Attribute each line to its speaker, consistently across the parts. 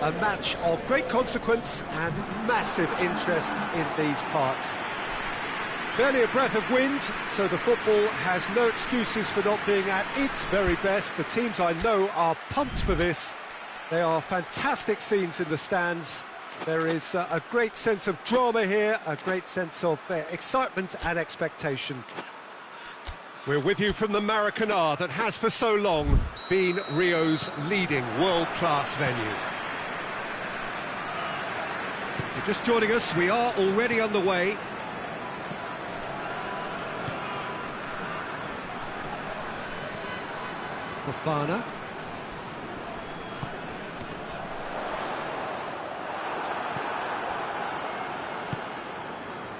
Speaker 1: A match of great consequence and massive interest in these parts. Barely a breath of wind, so the football has no excuses for not being at its very best. The teams I know are pumped for this. They are fantastic scenes in the stands. There is a great sense of drama here, a great sense of excitement and expectation. We're with you from the Maracanã that has for so long been Rio's leading world-class venue. If you're just joining us, we are already underway. Fofana.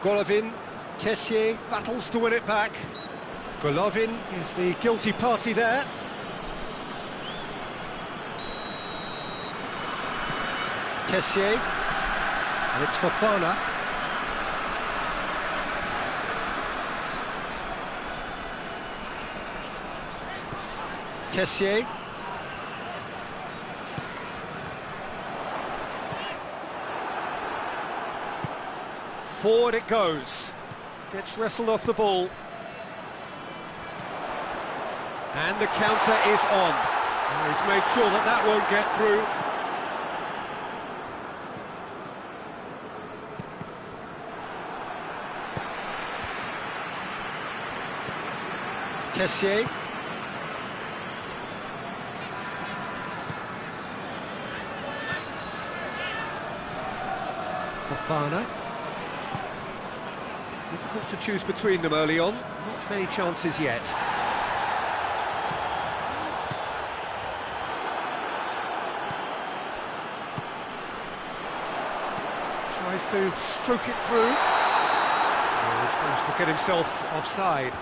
Speaker 1: Golovin, Kessié battles to win it back. Golovin is the guilty party there. Kessié, and it's Fofana. Kessié. Forward it goes. Gets wrestled off the ball. And the counter is on. And he's made sure that that won't get through. Kessié. Fofana. Difficult to choose between them early on. Not many chances yet. Tries to stroke it through. He's managed to get himself offside.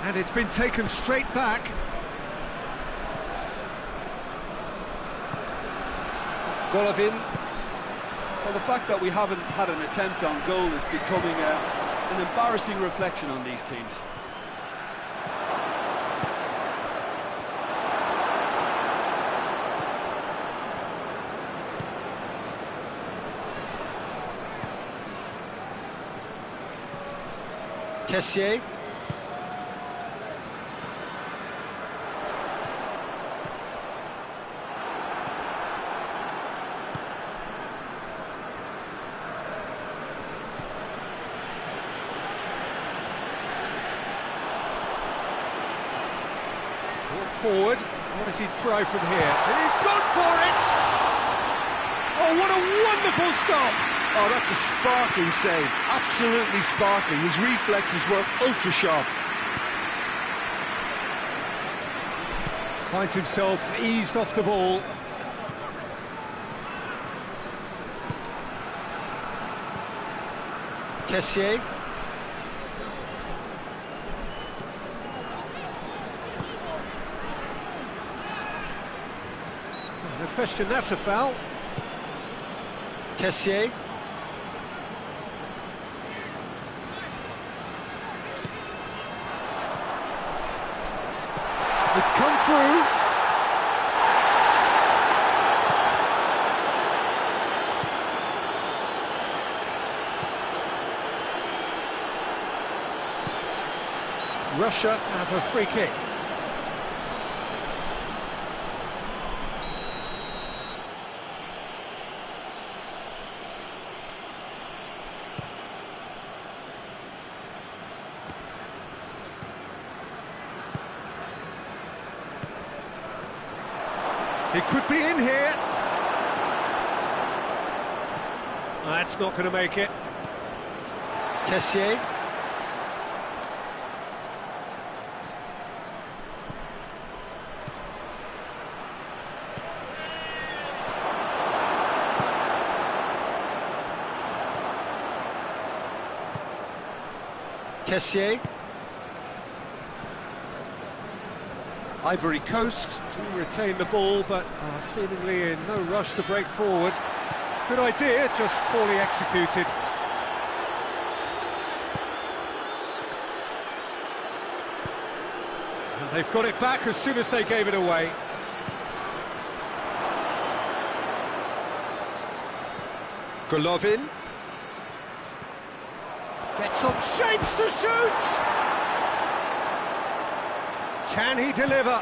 Speaker 1: And it's been taken straight back. Golovin.
Speaker 2: Well, the fact that we haven't had an attempt on goal is becoming an embarrassing reflection on these teams.
Speaker 1: Kessié. Forward, what does he try from here? And he's gone for it! Oh, what a wonderful stop!
Speaker 2: Oh, that's a sparkling save, absolutely sparkling. His reflexes were ultra sharp.
Speaker 1: Finds himself eased off the ball. Kessié. No question, that's a foul. Kessié. It's come through. Russia have a free kick. He could be in here. That's not going to make it. Kessié. Kessié. Ivory Coast to retain the ball, but are seemingly in no rush to break forward. Good idea, just poorly executed. And they've got it back as soon as they gave it away. Golovin gets on shapes to shoot! Can he deliver?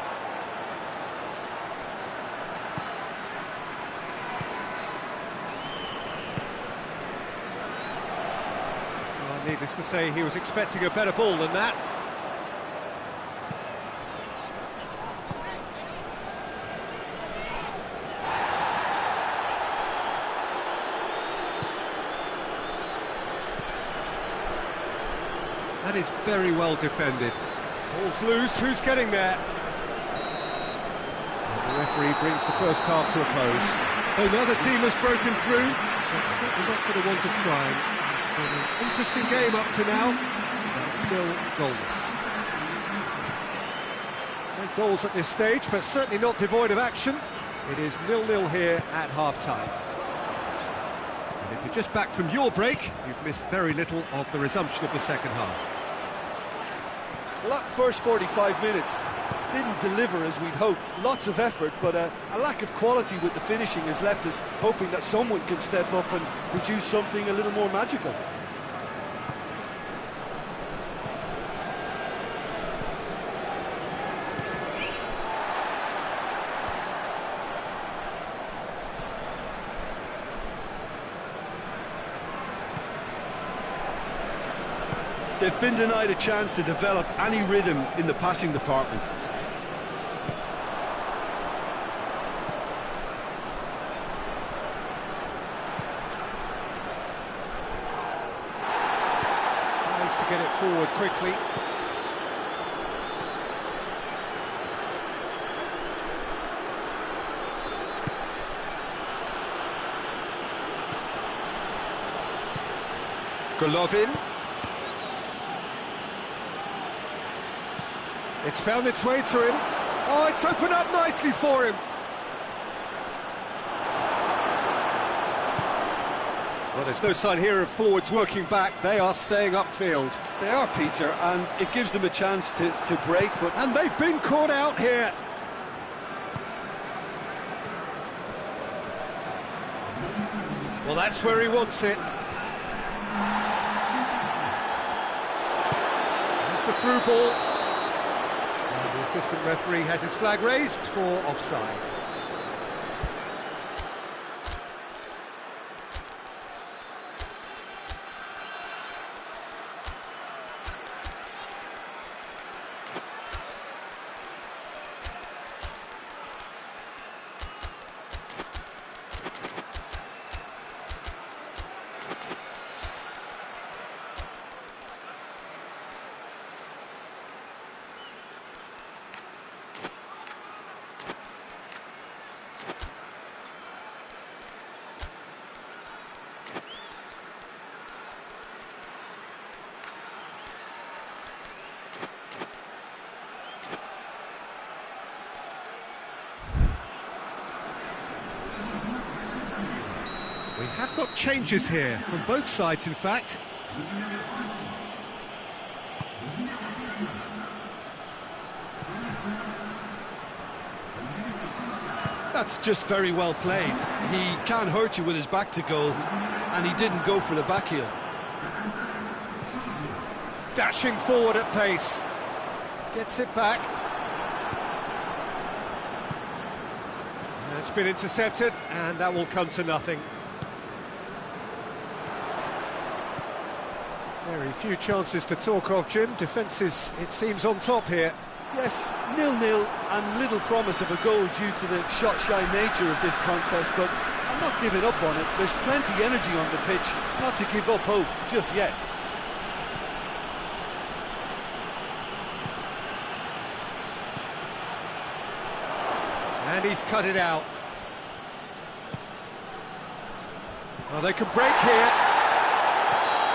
Speaker 1: Well, needless to say, he was expecting a better ball than that. That is very well defended. Ball's loose, who's getting there? And the referee brings the first half to a close. So neither team has broken through, but certainly not for the want of trying. It's been an interesting game up to now, and still goalless. No goals at this stage, but certainly not devoid of action. It is 0-0 here at half-time. And if you're just back from your break, you've missed very little of the resumption of the second half.
Speaker 2: Well, that first 45 minutes didn't deliver as we'd hoped. Lots of effort, but a lack of quality with the finishing has left us hoping that someone can step up and produce something a little more magical. They've been denied a chance to develop any rhythm in the passing department.
Speaker 1: Tries to get it forward quickly. Golovin. It's found its way to him. Oh, it's opened up nicely for him. Well, there's no sign here of forwards working back. They are staying upfield.
Speaker 2: They are, Peter, and it gives them a chance to break, but...
Speaker 1: And they've been caught out here. Well, that's where he wants it. There's the through ball. The assistant referee has his flag raised for offside. We have got changes here, from both sides in fact.
Speaker 2: That's just very well played. He can't hurt you with his back to goal, and he didn't go for the back heel.
Speaker 1: Dashing forward at pace. Gets it back. It's been intercepted, and that will come to nothing. Very few chances to talk of, Jim. Defence is, it seems, on top here.
Speaker 2: Yes, 0-0 and little promise of a goal due to the shot-shy nature of this contest, but I'm not giving up on it. There's plenty energy on the pitch, not to give up hope just yet.
Speaker 1: And he's cut it out. Well, they can break here.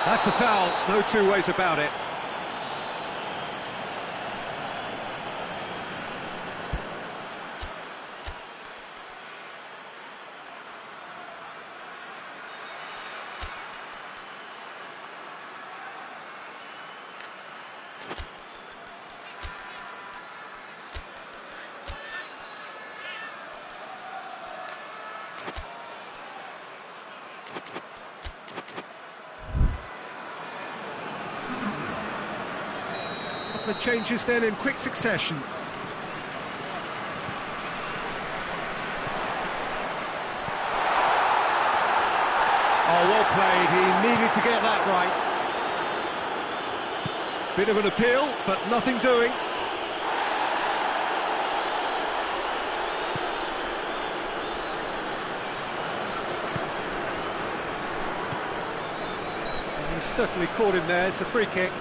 Speaker 1: That's a foul, no two ways about it. Couple of changes then in quick succession. Oh, well played. He needed to get that right. Bit of an appeal, but nothing doing. And he certainly caught him there. It's a free kick.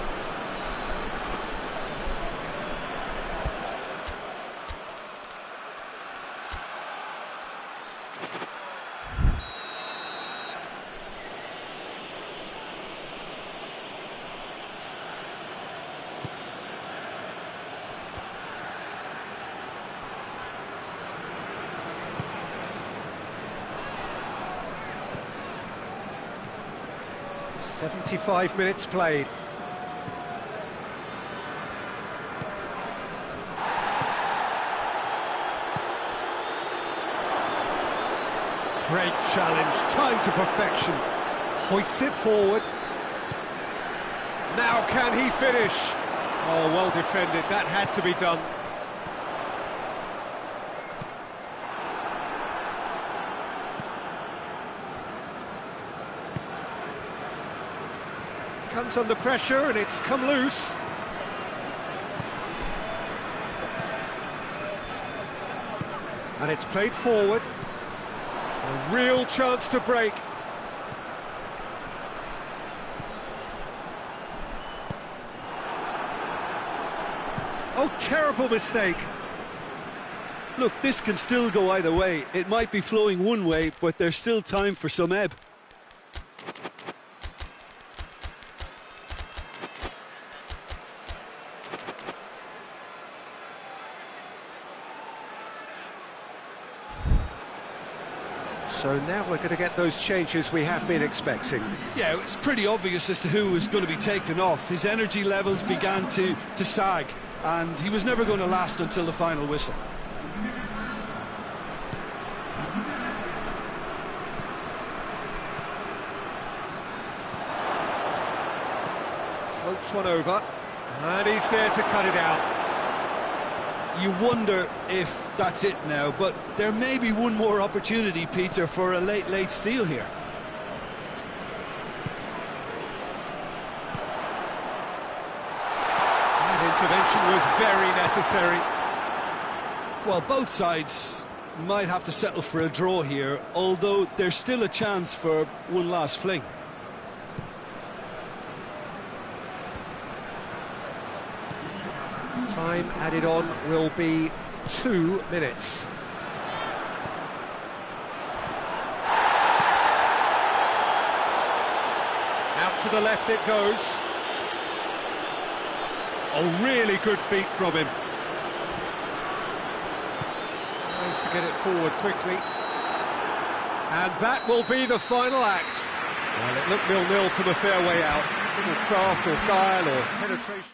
Speaker 1: "75 minutes played. Great challenge, time to perfection. Hoists it forward. Now can he finish? Oh, well defended, that had to be done. Comes under pressure and it's come loose. And it's played forward. A real chance to break. Oh, terrible mistake.
Speaker 2: Look, this can still go either way. It might be flowing one way, but there's still time for some ebb.
Speaker 1: So now we're going to get those changes we have been expecting.
Speaker 2: Yeah, it's pretty obvious as to who was going to be taken off. His energy levels began to sag, and he was never going to last until the final whistle.
Speaker 1: Floats one over, and he's there to cut it out.
Speaker 2: You wonder if that's it now, but there may be one more opportunity, Peter, for a late steal here.
Speaker 1: That intervention was very necessary.
Speaker 2: Well, both sides might have to settle for a draw here, although there's still a chance for one last fling.
Speaker 1: Time added on will be 2 minutes. Out to the left it goes. Oh, really good feet from him. Tries to get it forward quickly. And that will be the final act. Well, it looked 0-0 from a fair way out. Little craft or guile or penetration.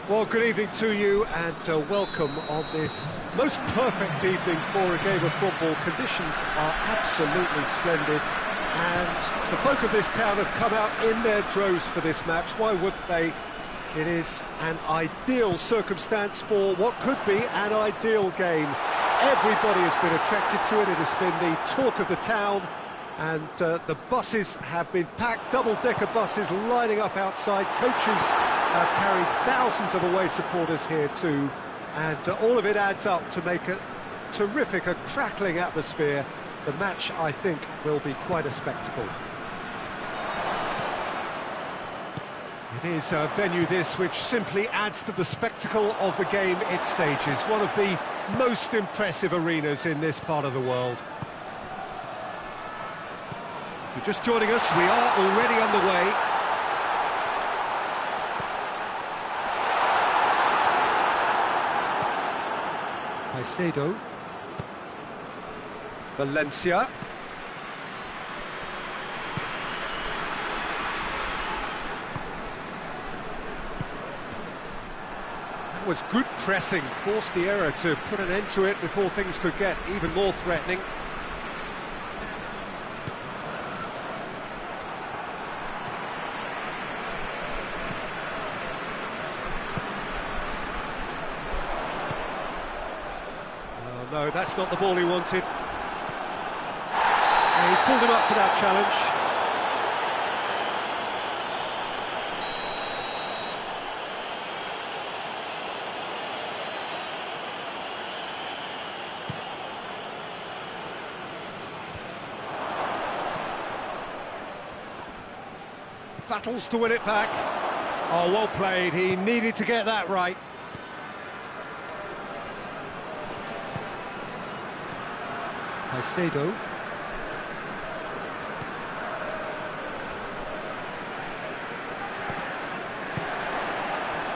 Speaker 1: Well, good evening to you and welcome on this most perfect evening for a game of football. Conditions are absolutely splendid and the folk of this town have come out in their droves for this match. Why wouldn't they? It is an ideal circumstance for what could be an ideal game. Everybody has been attracted to it. It has been the talk of the town. And the buses have been packed, double-decker buses lining up outside. Coaches have carried thousands of away supporters here too. And all of it adds up to make a terrific, a crackling atmosphere. The match, I think, will be quite a spectacle. It is a venue this which simply adds to the spectacle of the game it stages. One of the most impressive arenas in this part of the world. If you're just joining us, we are already underway. Caicedo. Valencia. That was good pressing, forced the error to put an end to it before things could get even more threatening. No, that's not the ball he wanted. And he's pulled him up for that challenge. Battles to win it back. Oh, well played. He needed to get that right. Caicedo.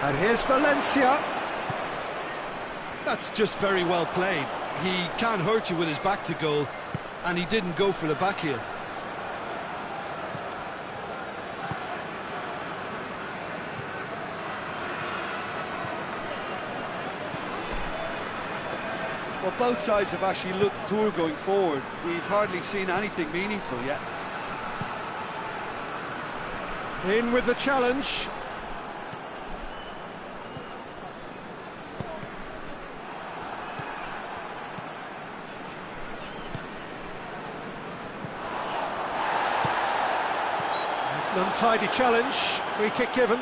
Speaker 1: And here's Valencia.
Speaker 2: That's just very well played. He can't hurt you with his back to goal, and he didn't go for the back heel. Well, both sides have actually looked poor going forward. We've hardly seen anything meaningful yet.
Speaker 1: In with the challenge. It's an untidy challenge. Free kick given.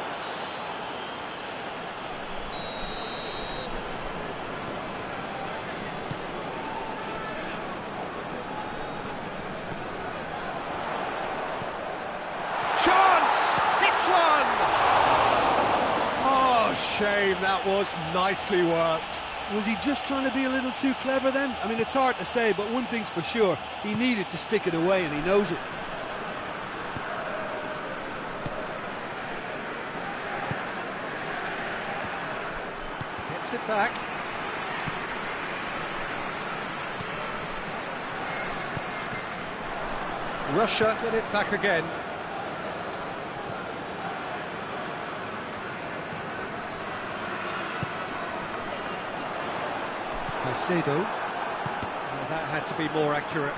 Speaker 1: Shame, that was nicely worked.
Speaker 2: Was he just trying to be a little too clever then? I mean, it's hard to say, but one thing's for sure, he needed to stick it away and he knows it.
Speaker 1: Gets it back. Russia get it back again. Caicedo. Well, that had to be more accurate.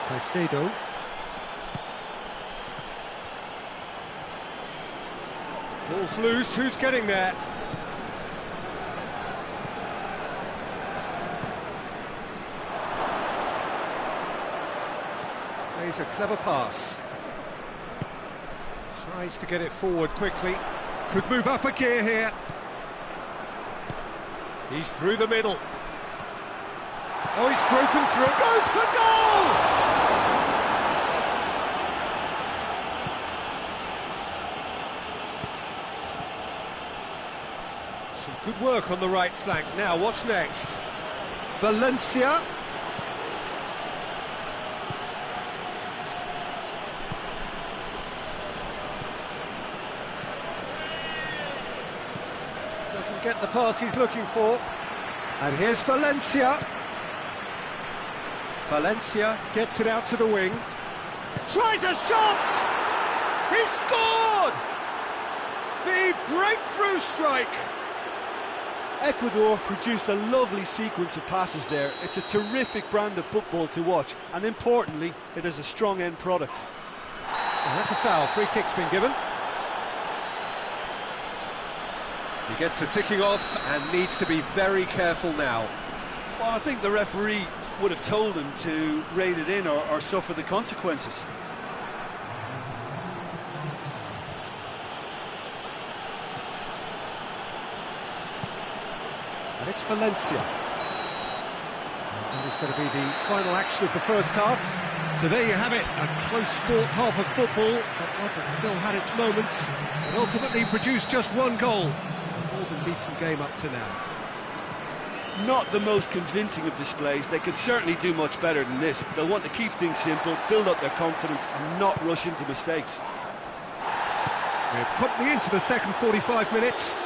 Speaker 1: Caicedo. Ball's loose, who's getting there? Plays a clever pass. Tries to get it forward quickly. Could move up a gear here. He's through the middle. Oh, he's broken through. Goes for goal! Some good work on the right flank. Now, what's next? Valencia. Doesn't get the pass he's looking for. And here's Valencia. Valencia gets it out to the wing. Tries a shot! He scored! The breakthrough strike!
Speaker 2: Ecuador produced a lovely sequence of passes there. It's a terrific brand of football to watch, and importantly, it is a strong end product.
Speaker 1: And that's a foul. Free kick's been given. He gets a ticking off and needs to be very careful now.
Speaker 2: Well, I think the referee would have told him to rate it in or suffer the consequences.
Speaker 1: And it's Valencia. And that is going to be the final action of the first half. So there you have it, a close-fought half of football, but one that still had its moments, and ultimately produced just one goal. A more than decent game up to now.
Speaker 2: Not the most convincing of displays. They could certainly do much better than this. They'll want to keep things simple, build up their confidence, and not rush into mistakes.
Speaker 1: We're promptly into the second 45 minutes.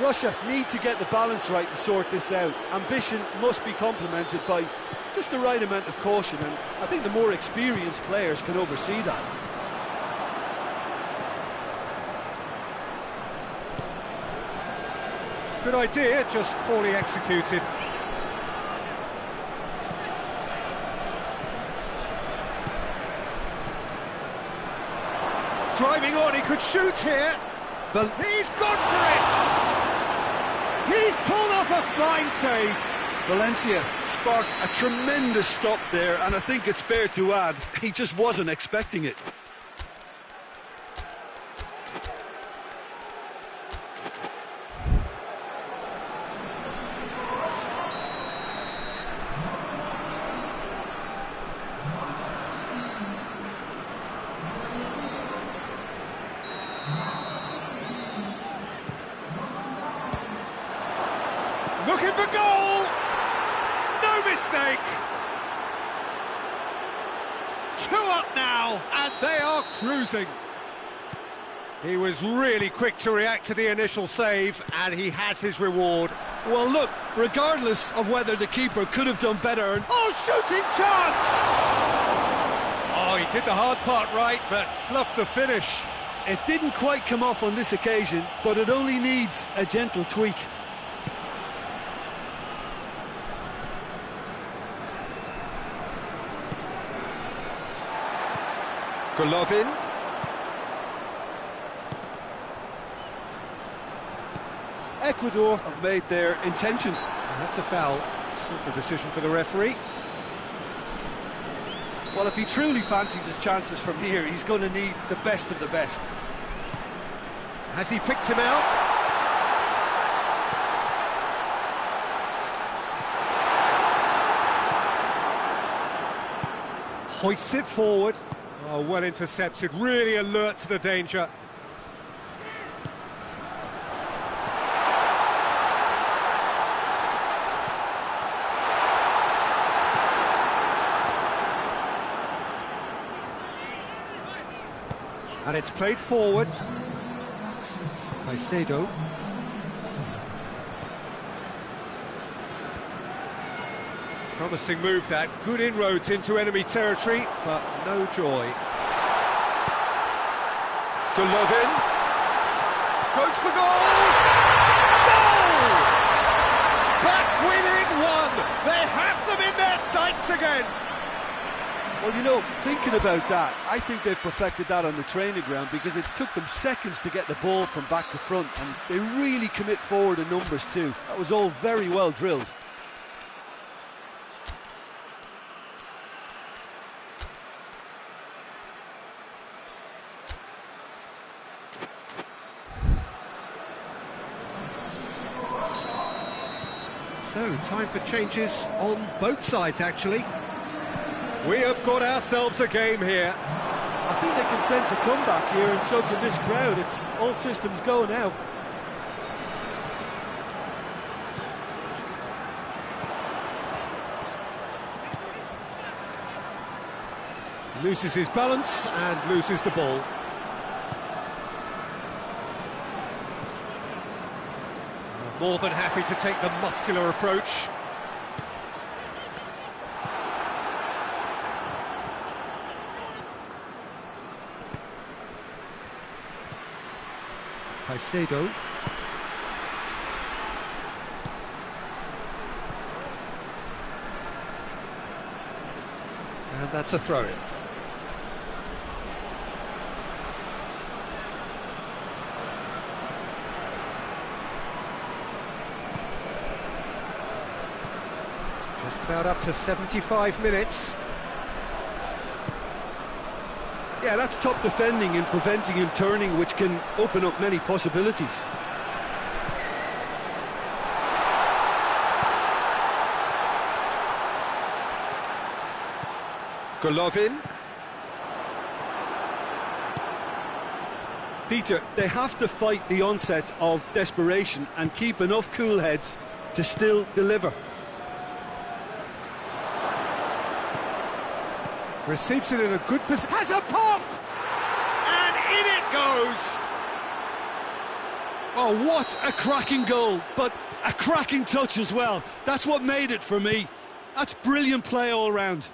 Speaker 2: Russia need to get the balance right to sort this out. Ambition must be complemented by just the right amount of caution, and I think the more experienced players can oversee that.
Speaker 1: Good idea, just poorly executed. Driving on, he could shoot here. He's gone for it! He's pulled off a fine save.
Speaker 2: Valencia sparked a tremendous stop there, and I think it's fair to add, he just wasn't expecting it.
Speaker 1: Looking for goal! No mistake! 2 up now, and they are cruising. He was really quick to react to the initial save, and he has his reward.
Speaker 2: Well, look, regardless of whether the keeper could have done better...
Speaker 1: Oh, shooting chance! Oh, he did the hard part right, but fluffed the finish.
Speaker 2: It didn't quite come off on this occasion, but it only needs a gentle tweak.
Speaker 1: Golovin.
Speaker 2: Ecuador have made their intentions.
Speaker 1: And that's a foul. Simple decision for the referee.
Speaker 2: Well, if he truly fancies his chances from here, he's going to need the best of the best.
Speaker 1: Has he picked him out? Hoists it forward. Oh, well intercepted, really alert to the danger. And it's played forward. Caicedo. Promising move that, good inroads into enemy territory, but no joy. Golovin. Goes for goal! Goal! Back within 1! They have them in their sights again!
Speaker 2: Well, you know, thinking about that, I think they've perfected that on the training ground because it took them seconds to get the ball from back to front, and they really commit forward in numbers too. That was all very well drilled.
Speaker 1: So, time for changes on both sides, actually. We have got ourselves a game here.
Speaker 2: I think they can sense a comeback here, and so can this crowd. It's all systems go now.
Speaker 1: Loses his balance and loses the ball. More than happy to take the muscular approach. Caicedo. And that's a throw-in. Just about up to 75 minutes.
Speaker 2: Yeah, that's top defending and preventing him turning, which can open up many possibilities.
Speaker 1: Golovin.
Speaker 2: Peter, they have to fight the onset of desperation and keep enough cool heads to still deliver.
Speaker 1: Receives it in a good position. Has a pop! And in it goes!
Speaker 2: Oh, what a cracking goal, but a cracking touch as well. That's what made it for me. That's brilliant play all round.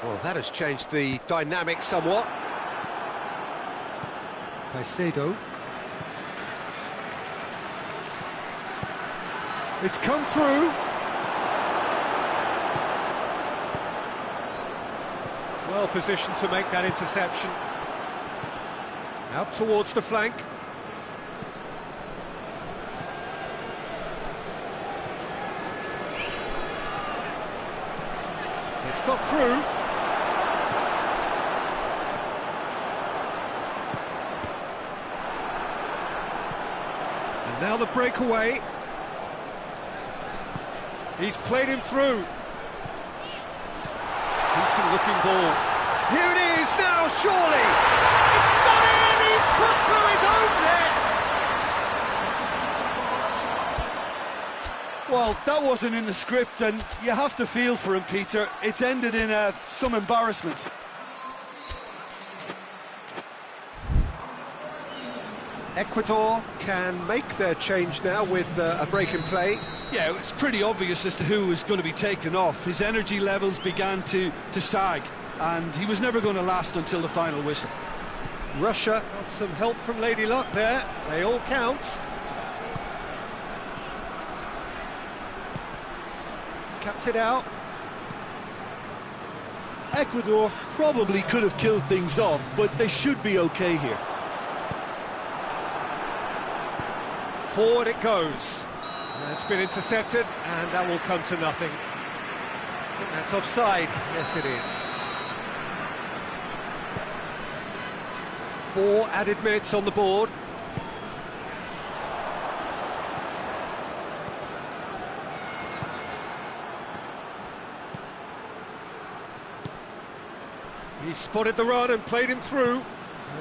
Speaker 1: Well, that has changed the dynamic somewhat. Caicedo. It's come through. Well positioned to make that interception. Out towards the flank. It's got through. And now the breakaway. He's played him through. Decent looking ball. Here it is now, surely! It's gone in! He's put through his own net!
Speaker 2: Well, that wasn't in the script, and you have to feel for him, Peter. It's ended in some embarrassment.
Speaker 1: Ecuador can make their change now with a break in play.
Speaker 2: Yeah, it's pretty obvious as to who was going to be taken off. His energy levels began to sag, and he was never going to last until the final whistle.
Speaker 1: Russia got some help from Lady Luck there. They all count. Cuts it out.
Speaker 2: Ecuador probably could have killed things off, but they should be okay here.
Speaker 1: Forward it goes. It's been intercepted, and that will come to nothing. I think that's offside. Yes, it is. 4 added minutes on the board. He's spotted the run and played him through.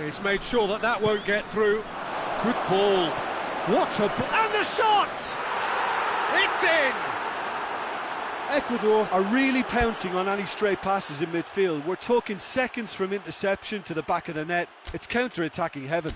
Speaker 1: He's made sure that that won't get through. Good ball. What a... and the shot! It's in!
Speaker 2: Ecuador are really pouncing on any stray passes in midfield. We're talking seconds from interception to the back of the net. It's counter-attacking heaven.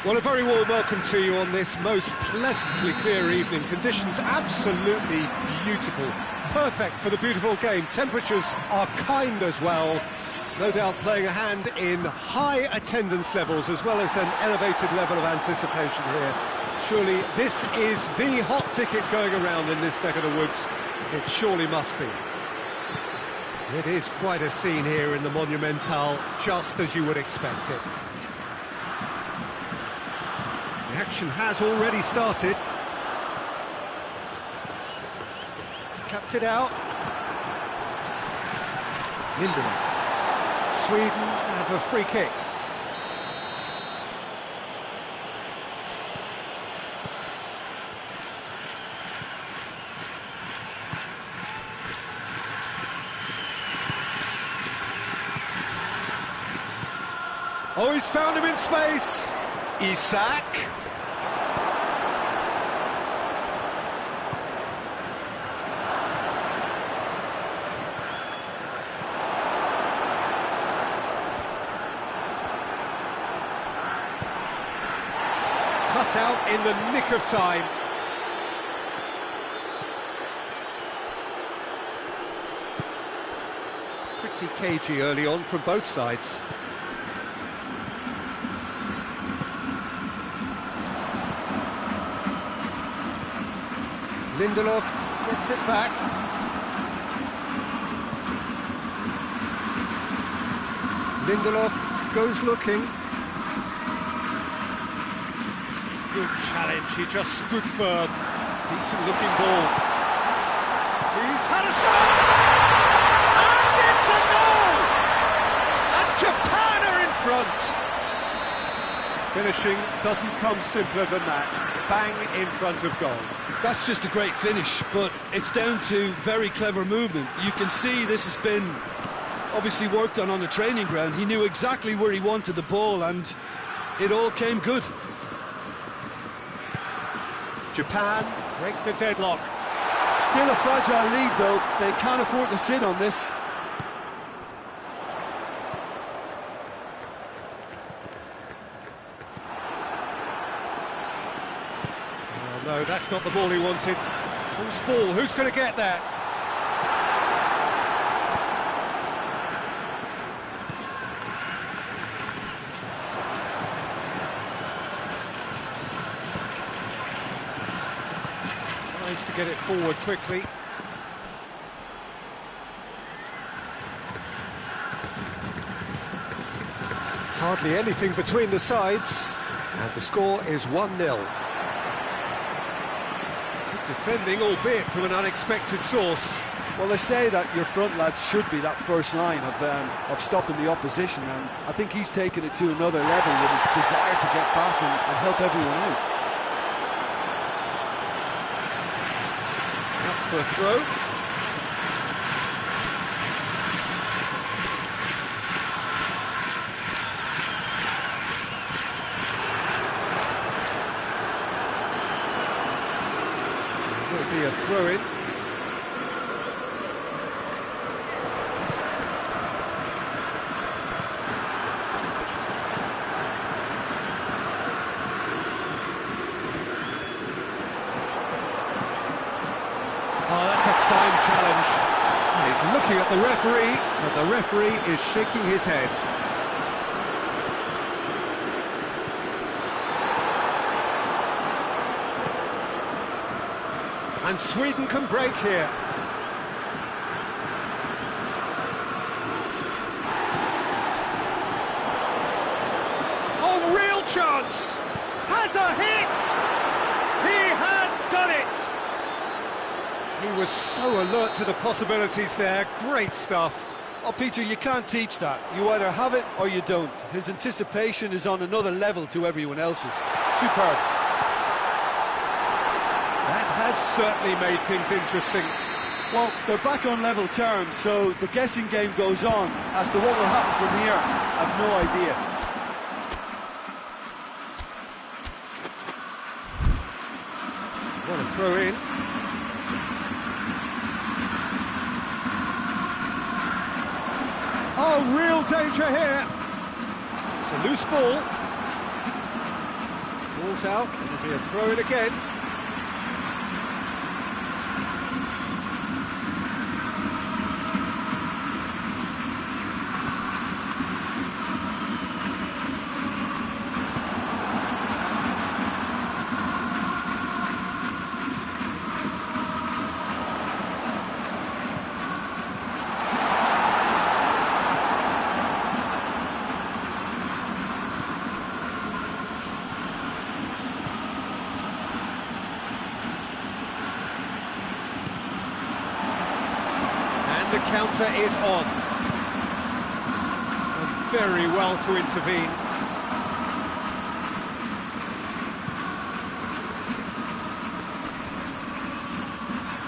Speaker 1: Well, a very warm welcome to you on this most pleasantly clear evening. Conditions absolutely beautiful. Perfect for the beautiful game. Temperatures are kind as well. No doubt playing a hand in high attendance levels as well as an elevated level of anticipation here. Surely this is the hot ticket going around in this neck of the woods. It surely must be. It is quite a scene here in the Monumental, just as you would expect it. The action has already started. Cuts it out. Lindelof. Sweden have a free kick. Oh, he's found him in space. Isak. Cut out in the nick of time. Pretty cagey early on from both sides. Lindelof gets it back. Lindelof goes looking. Good challenge, he just stood firm. Decent looking ball. He's had a shot! And it's a goal! And Japan are in front! Finishing doesn't come simpler than that. Bang in front of goal.
Speaker 2: That's just a great finish, but it's down to very clever movement. You can see this has been obviously worked on the training ground. He knew exactly where he wanted the ball, and it all came good.
Speaker 1: Japan break the deadlock.
Speaker 2: Still a fragile lead, though. They can't afford to sit on this.
Speaker 1: No, that's not the ball he wanted. Whose ball? Who's going to get that? Tries to get it forward quickly. Hardly anything between the sides, and the score is 1-0. Defending, albeit from an unexpected source.
Speaker 2: Well, they say that your front lads should be that first line of stopping the opposition, and I think he's taken it to another level with his desire to get back and help everyone out.
Speaker 1: Out for a throw. Be a throw-in. Oh, that's a fine challenge. And he's looking at the referee, but the referee is shaking his head. And Sweden can break here. Oh, real chance! Has a hit! He has done it! He was so alert to the possibilities there. Great stuff.
Speaker 2: Oh, Peter, you can't teach that. You either have it or you don't. His anticipation is on another level to everyone else's. Superb.
Speaker 1: That has certainly made things interesting.
Speaker 2: Well, they're back on level terms, so the guessing game goes on as to what will happen from here. I've no idea.
Speaker 1: What a throw in. Oh, real danger here. It's a loose ball. Ball's out, it'll be a throw-in again. The counter is on. Done very well to intervene.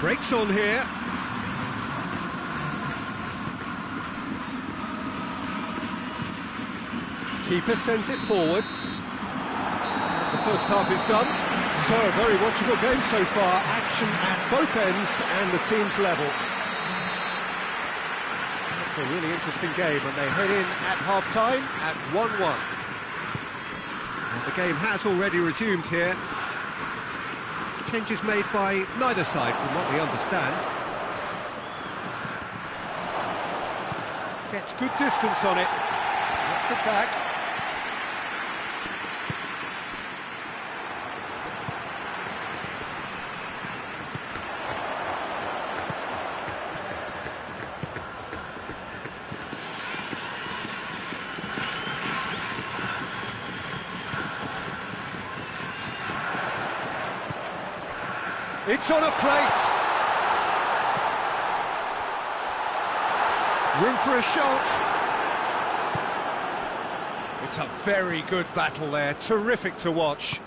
Speaker 1: Breaks on here. Keeper sends it forward. The first half is done. So, a very watchable game so far. Action at both ends and the team's level. It's a really interesting game, and they head in at half-time at 1-1. And the game has already resumed here. Changes made by neither side, from what we understand. Gets good distance on it. Gets it back. It's on a plate. Room for a shot. It's a very good battle there. Terrific to watch.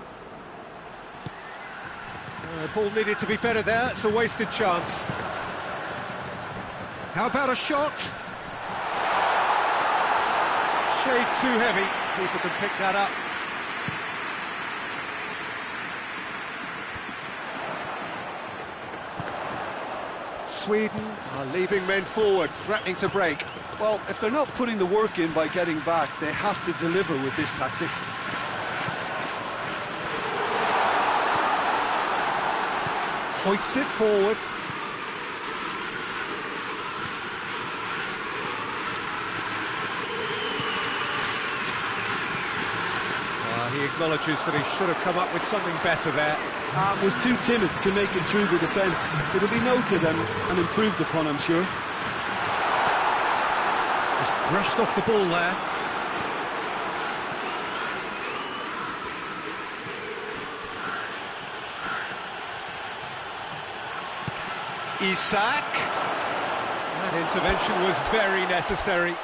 Speaker 1: Ball needed to be better there. It's a wasted chance. How about a shot? Shade too heavy. People can pick that up. Sweden are leaving men forward, threatening to break.
Speaker 2: Well, if they're not putting the work in by getting back, they have to deliver with this tactic.
Speaker 1: Hoists it forward. He acknowledges that he should have come up with something better there.
Speaker 2: Was too timid to make it through the defence. It'll be noted and improved upon, I'm sure.
Speaker 1: Just brushed off the ball there. Isak. That intervention was very necessary.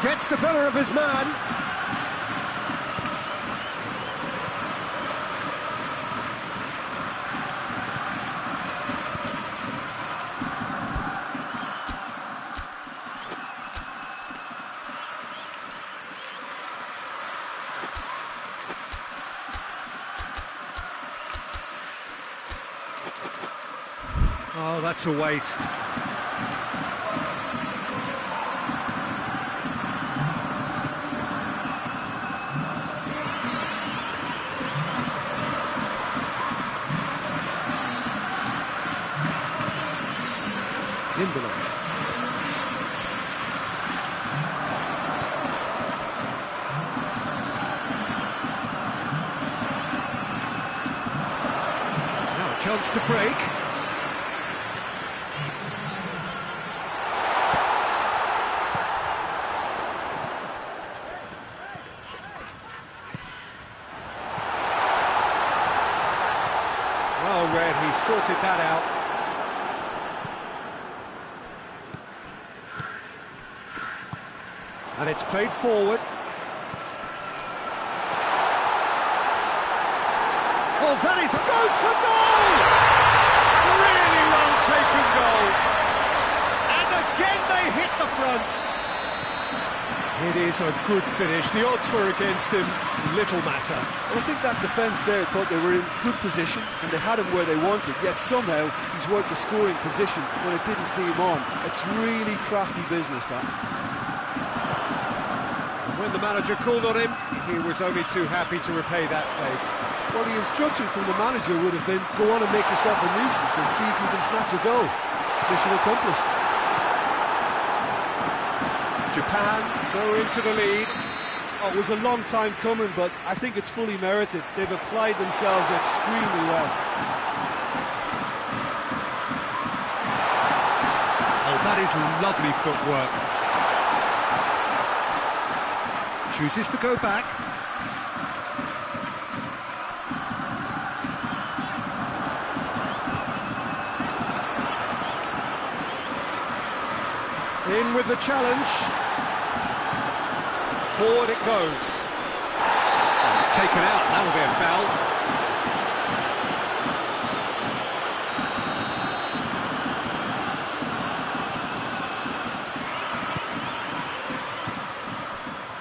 Speaker 1: Gets the better of his man. Oh, that's a waste. Chance to break. Well read, he sorted that out. And it's played forward. Well, that is goes for goal! Really well taken goal. And again they hit the front. It is a good finish. The odds were against him. Little matter.
Speaker 2: Well, I think that defence there thought they were in good position and they had him where they wanted, yet somehow he's worked the scoring position when it didn't see him on. It's really crafty business, that.
Speaker 1: When the manager called on him, he was only too happy to repay that favour.
Speaker 2: Well, the instruction from the manager would have been, go on and make yourself a nuisance and see if you can snatch a goal. Mission accomplished.
Speaker 1: Japan go into the lead.
Speaker 2: Oh, it was a long time coming, but I think it's fully merited. They've applied themselves extremely well.
Speaker 1: Oh, that is lovely footwork. Chooses to go back. In with the challenge. Forward it goes. Oh, it's taken out, that'll be a foul.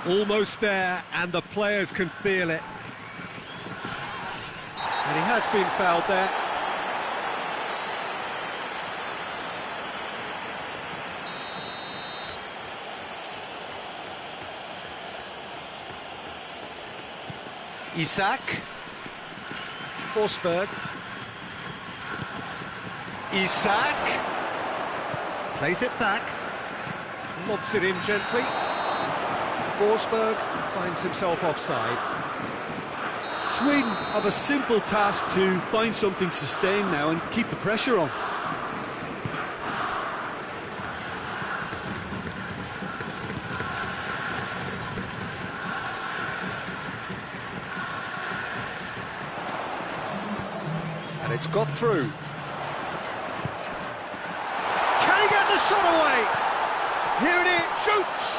Speaker 1: Almost there, and the players can feel it. And he has been fouled there. Isak. Forsberg. Isak. Plays it back. Lobs it in gently. Forsberg finds himself offside.
Speaker 2: Sweden have a simple task to find something sustained now and keep the pressure on.
Speaker 1: And it's got through. Can he get the shot away? Here it is, shoots!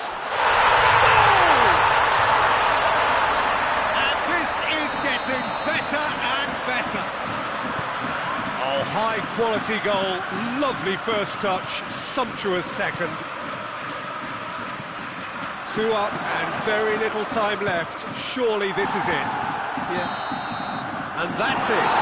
Speaker 1: Getting better and better. Oh, high quality goal, lovely first touch, sumptuous second. 2 up and very little time left. Surely this is it.
Speaker 2: Yeah.
Speaker 1: And that's it.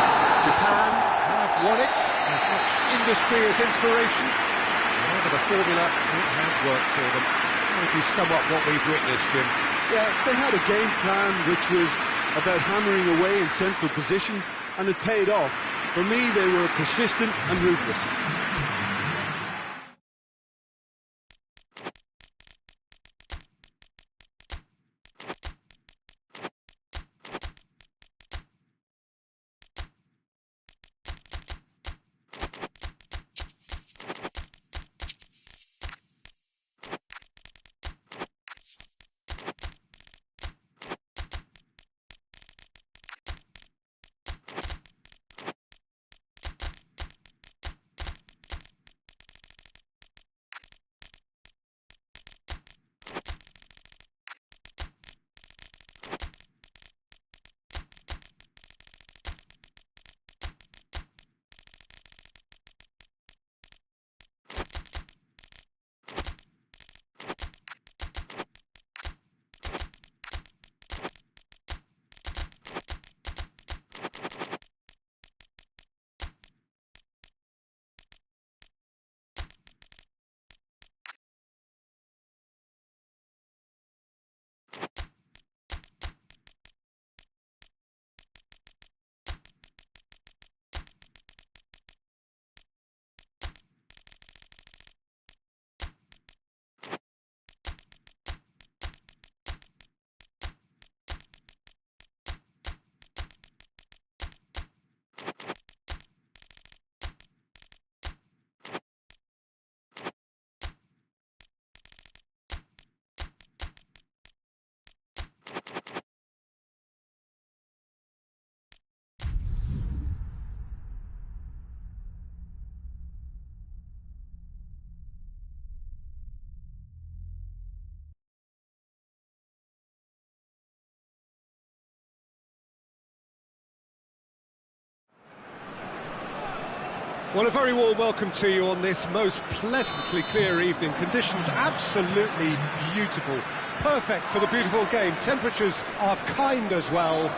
Speaker 1: Japan have won it. As much industry as inspiration. However, the formula, it has worked for them. How would you sum up what we've witnessed, Jim?
Speaker 2: Yeah, they had a game plan which was about hammering away in central positions, and it paid off. For me, they were persistent and ruthless.
Speaker 1: Well, a very warm welcome to you on this most pleasantly clear evening. Conditions absolutely beautiful. Perfect for the beautiful game. Temperatures are kind as well.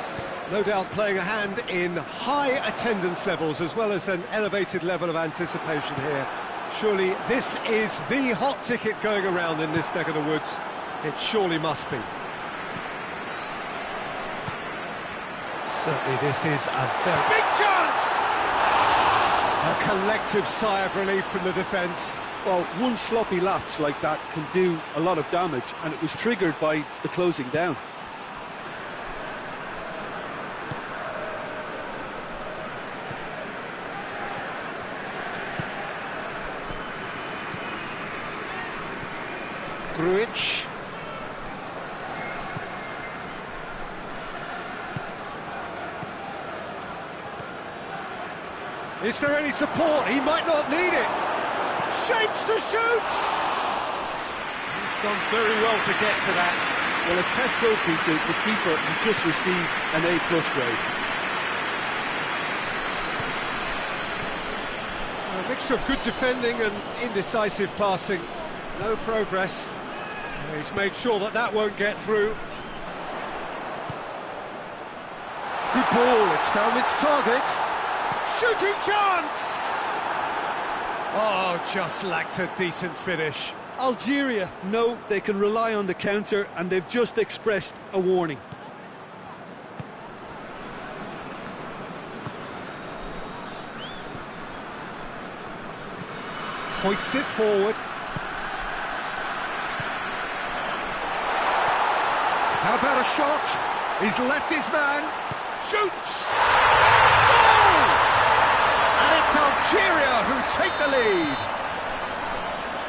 Speaker 1: No doubt playing a hand in high attendance levels as well as an elevated level of anticipation here. Surely this is the hot ticket going around in this neck of the woods. It surely must be. Certainly this is a very big chance! A collective sigh of relief from the defence.
Speaker 2: Well, one sloppy lapse like that can do a lot of damage, and it was triggered by the closing down.
Speaker 1: Grujic. Is there any support? He might not need it. Shapes to shoot! He's done very well to get to that.
Speaker 2: Well, as Tesco, Peter, the keeper has just received an A+ grade.
Speaker 1: A mixture of good defending and indecisive passing. No progress. He's made sure that that won't get through. Good ball, it's found its target. Shooting chance! Oh, just lacked a decent finish.
Speaker 2: Algeria know they can rely on the counter, and they've just expressed a warning.
Speaker 1: Hoists it forward. How about a shot? He's left his man. Shoots! Goal! And it's Algeria who take the lead.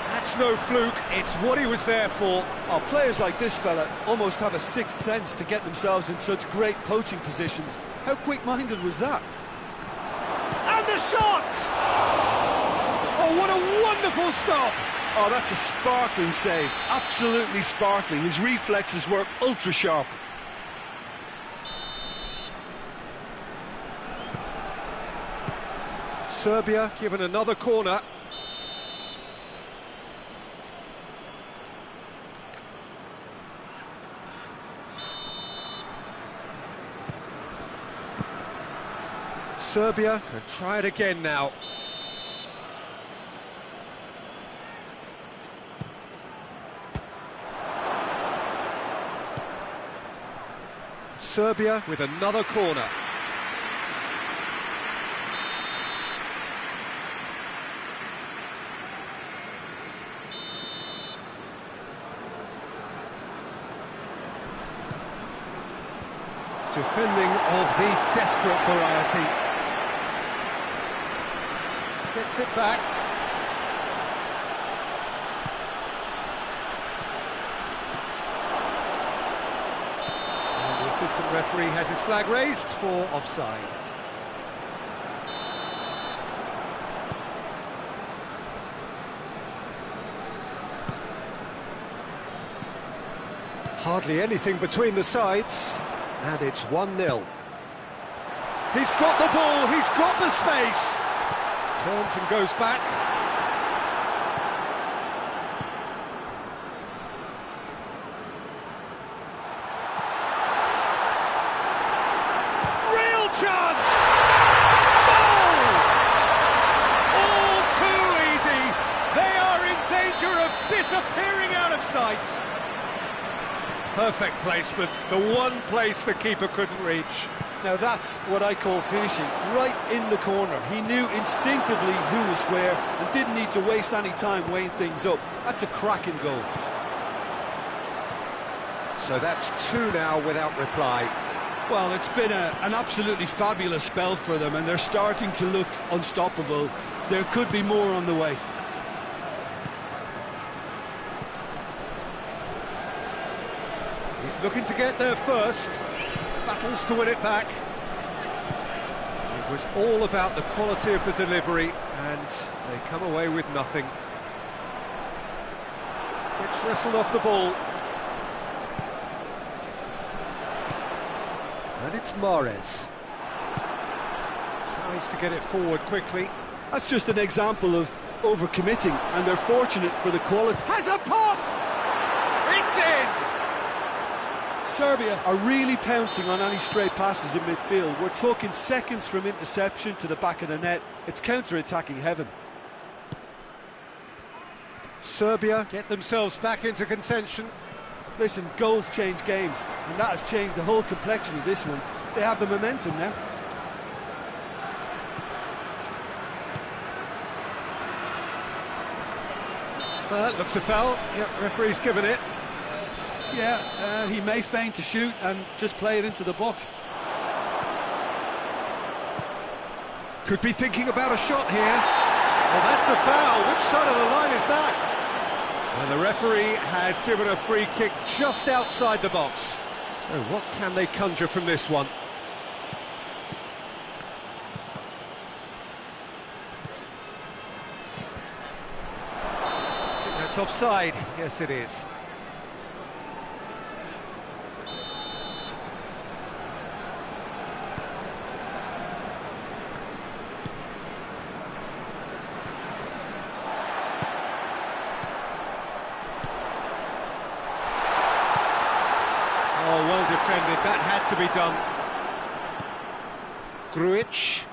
Speaker 1: That's no fluke, it's what he was there for.
Speaker 2: Oh, players like this fella almost have a sixth sense to get themselves in such great poaching positions. How quick-minded was that?
Speaker 1: And the shot! Oh, what a wonderful stop!
Speaker 2: Oh, that's a sparkling save. Absolutely sparkling. His reflexes were ultra-sharp.
Speaker 1: Serbia given another corner. Serbia can try it again now. Serbia with another corner. Defending of the desperate variety. Gets it back. And the assistant referee has his flag raised for offside. Hardly anything between the sides. And it's 1-0. He's got the ball, he's got the space. Turns and goes back. Real chance! Goal! All too easy. They are in danger of disappearing out of sight. Perfect placement, the one place the keeper couldn't reach.
Speaker 2: Now that's what I call finishing, right in the corner. He knew instinctively who was where and didn't need to waste any time weighing things up. That's a cracking goal.
Speaker 1: So that's 2 now without reply.
Speaker 2: Well, it's been an absolutely fabulous spell for them, and they're starting to look unstoppable. There could be more on the way.
Speaker 1: He's looking to get there first, battles to win it back. It was all about the quality of the delivery, and they come away with nothing. Gets wrestled off the ball. And it's Mahrez. Tries to get it forward quickly.
Speaker 2: That's just an example of overcommitting, and they're fortunate for the quality.
Speaker 1: Has a pop! It's in!
Speaker 2: Serbia are really pouncing on any stray passes in midfield. We're talking seconds from interception to the back of the net. It's counter-attacking heaven.
Speaker 1: Serbia get themselves back into contention.
Speaker 2: Listen, goals change games, and that has changed the whole complexion of this one. They have the momentum now.
Speaker 1: That looks a foul. Yep, referee's given it.
Speaker 2: Yeah, he may feign to shoot and just play it into the box.
Speaker 1: Could be thinking about a shot here. Well, that's a foul. Which side of the line is that? And the referee has given a free kick just outside the box. So what can they conjure from this one? I think that's offside. Yes, it is. Oh, well defended, that had to be done. Grujic.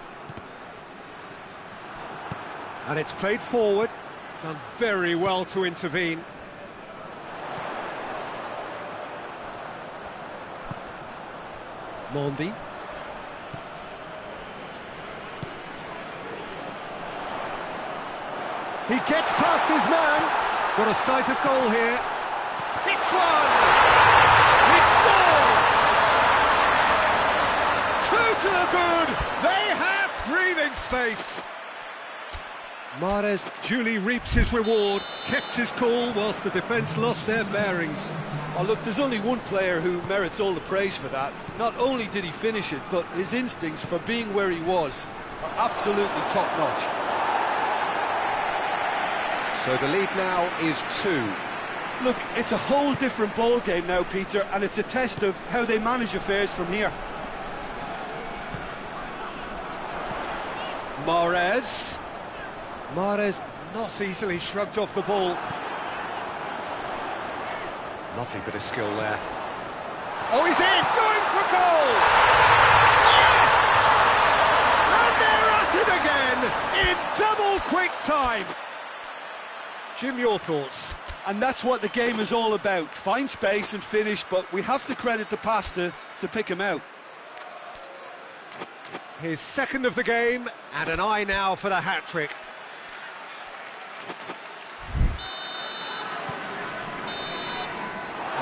Speaker 1: And it's played forward. Done very well to intervene. Mondi. He gets past his man. Got a sight of goal here. Hits one! To the good, they have breathing space. Mahrez duly reaps his reward, kept his cool whilst the defence lost their bearings.
Speaker 2: Oh look, there's only one player who merits all the praise for that. Not only did he finish it, but his instincts for being where he was are absolutely top-notch.
Speaker 1: So the lead now is 2.
Speaker 2: Look, it's a whole different ball game now, Peter, and it's a test of how they manage affairs from here.
Speaker 1: Mahrez not easily shrugged off the ball. Lovely bit of skill there. Oh, he's in! Going for goal! Yes! And they're at it again in double quick time. Jim, your thoughts?
Speaker 2: And that's what the game is all about. Find space and finish, but we have to credit the pass to pick him out.
Speaker 1: His second of the game, and an eye now for the hat-trick.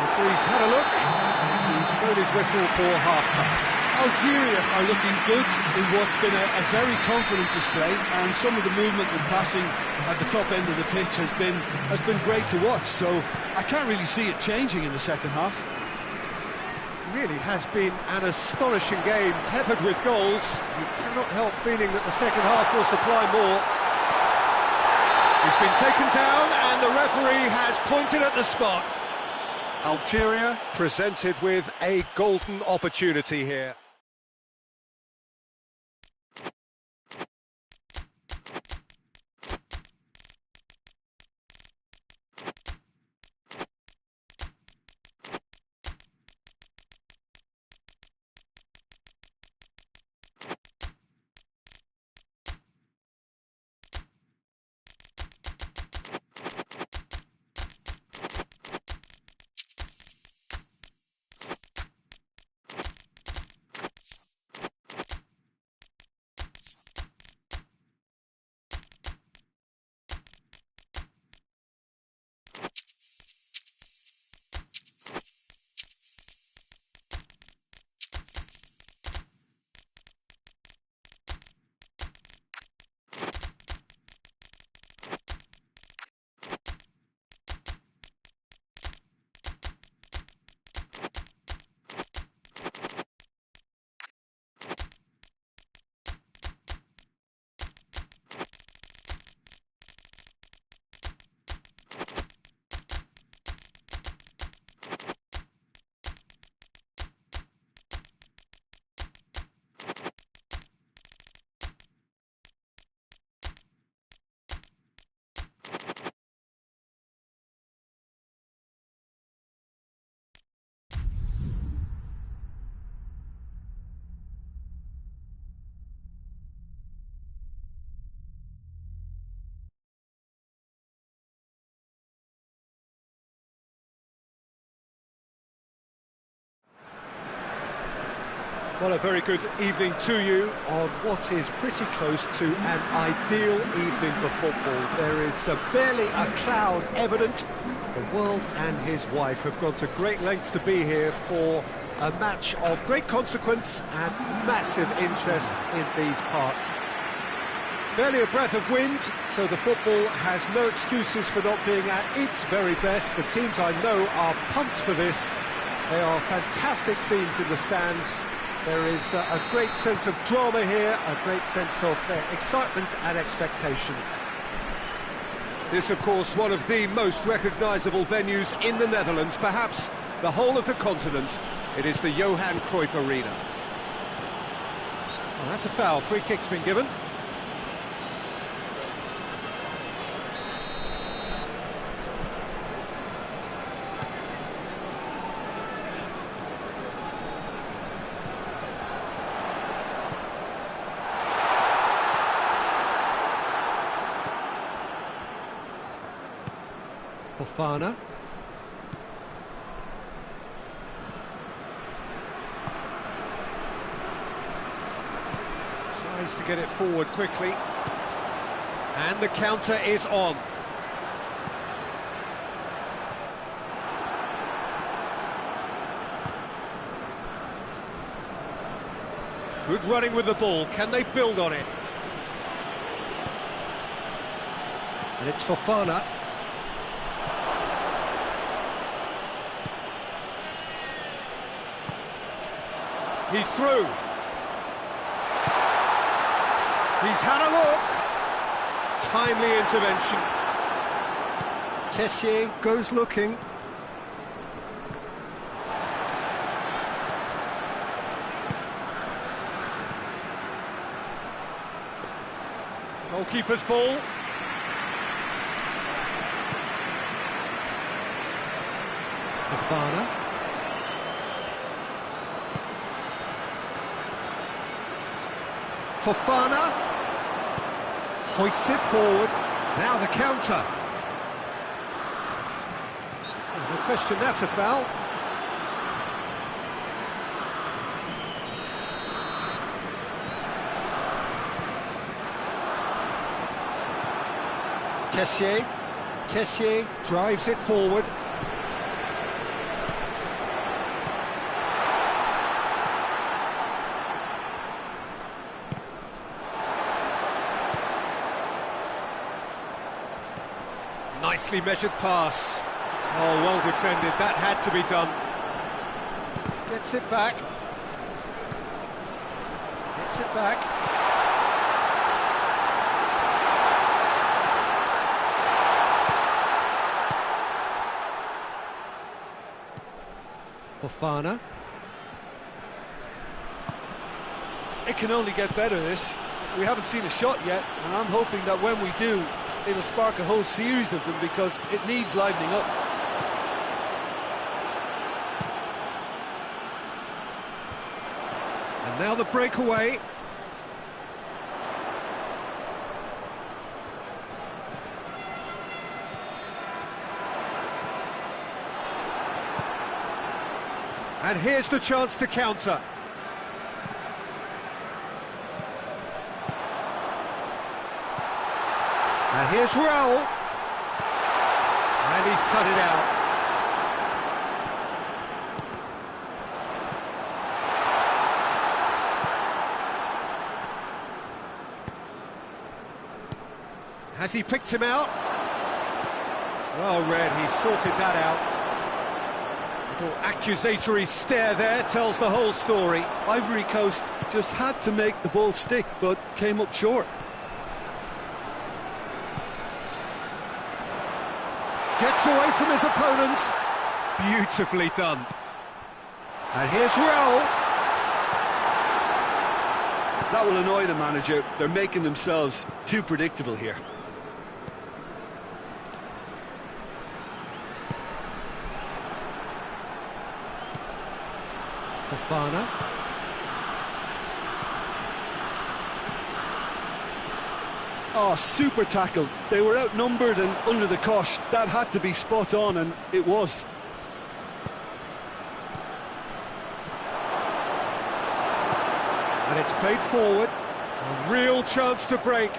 Speaker 1: Referee's had a look. He's blown his whistle for half-time.
Speaker 2: Algeria are looking good in what's been a very confident display, and some of the movement and passing at the top end of the pitch has been great to watch, so I can't really see it changing in the second half.
Speaker 1: Really has been an astonishing game, peppered with goals. You cannot help feeling that the second half will supply more. He's been taken down and the referee has pointed at the spot. Algeria presented with a golden opportunity here. Well, a very good evening to you on what is pretty close to an ideal evening for football. There is barely a cloud evident. The world and his wife have gone to great lengths to be here for a match of great consequence and massive interest in these parts. Barely a breath of wind, so the football has no excuses for not being at its very best. The teams I know are pumped for this. They are fantastic scenes in the stands. There is a great sense of drama here, a great sense of excitement and expectation. This, of course, one of the most recognisable venues in the Netherlands, perhaps the whole of the continent. It is the Johan Cruyff Arena. Well, that's a foul. Free kick's been given. Fofana. Tries to get it forward quickly. And the counter is on. Good running with the ball. Can they build on it? And it's Fofana. He's through. He's had a look. Timely intervention. Kessié goes looking. Goalkeeper's ball. Fofana. Fofana hoists it forward. Now the counter. No question, that's a foul. Kessié drives it forward. Nicely measured pass. Oh, well defended. That had to be done. Gets it back. Gets it back. Fofana.
Speaker 2: It can only get better, this. We haven't seen a shot yet, and I'm hoping that when we do, it'll spark a whole series of them because it needs livening up.
Speaker 1: And now the breakaway. And here's the chance to counter. And here's Raul. And he's cut it out. Has he picked him out? Well read, he sorted that out. Little accusatory stare there tells the whole story.
Speaker 2: Ivory Coast just had to make the ball stick, but came up short.
Speaker 1: Gets away from his opponents. Beautifully done. And here's Raul.
Speaker 2: That will annoy the manager. They're making themselves too predictable here.
Speaker 1: Fofana.
Speaker 2: Oh, super tackle. They were outnumbered and under the cosh. That had to be spot on, and it was.
Speaker 1: It's played forward. A real chance to break.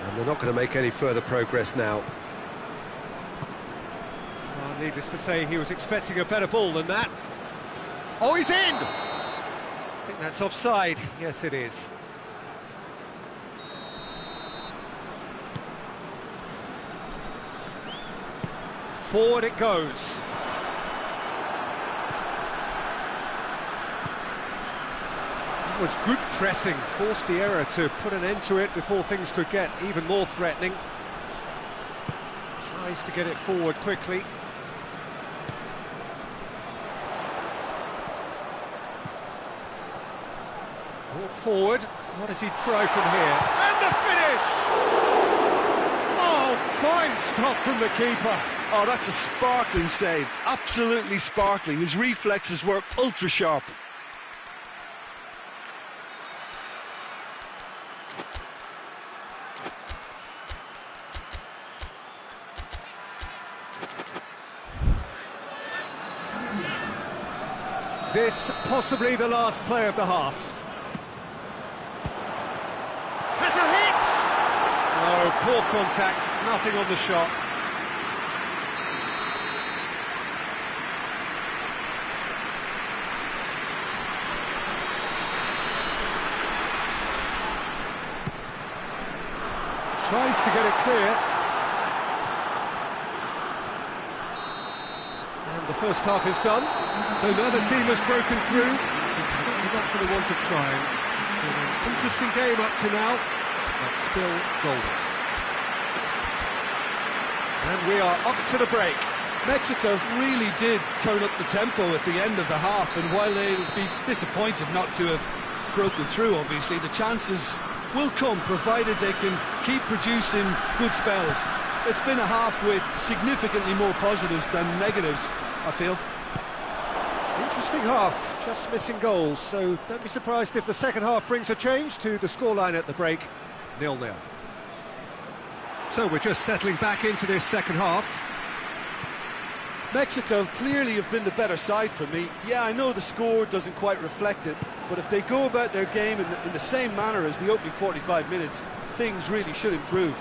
Speaker 1: And they're not going to make any further progress now. Well, needless to say, he was expecting a better ball than that. Oh, he's in! I think that's offside. Yes, it is. Forward it goes. That was good pressing, forced the error to put an end to it before things could get even more threatening. Tries to get it forward quickly. Brought forward. What does he try from here? And the finish! Oh, fine stop from the keeper.
Speaker 2: Oh, that's a sparkling save. Absolutely sparkling. His reflexes were ultra sharp.
Speaker 1: This possibly the last play of the half. Has a hit! Oh, poor contact, nothing on the shot. Tries to get it clear. And the first half is done. So now the team has broken through. It's certainly not for the want of trying. Been an interesting game up to now, but still goalless. And we are up to the break.
Speaker 2: Mexico really did turn up the tempo at the end of the half, and while they'll be disappointed not to have broken through, obviously, the chances will come, provided they can keep producing good spells. It's been a half with significantly more positives than negatives, I feel.
Speaker 1: Interesting half, just missing goals, so don't be surprised if the second half brings a change to the scoreline at the break, 0-0. So we're just settling back into this second half.
Speaker 2: Mexico clearly have been the better side for me. Yeah, I know the score doesn't quite reflect it, but if they go about their game in the same manner as the opening 45 minutes, things really should improve.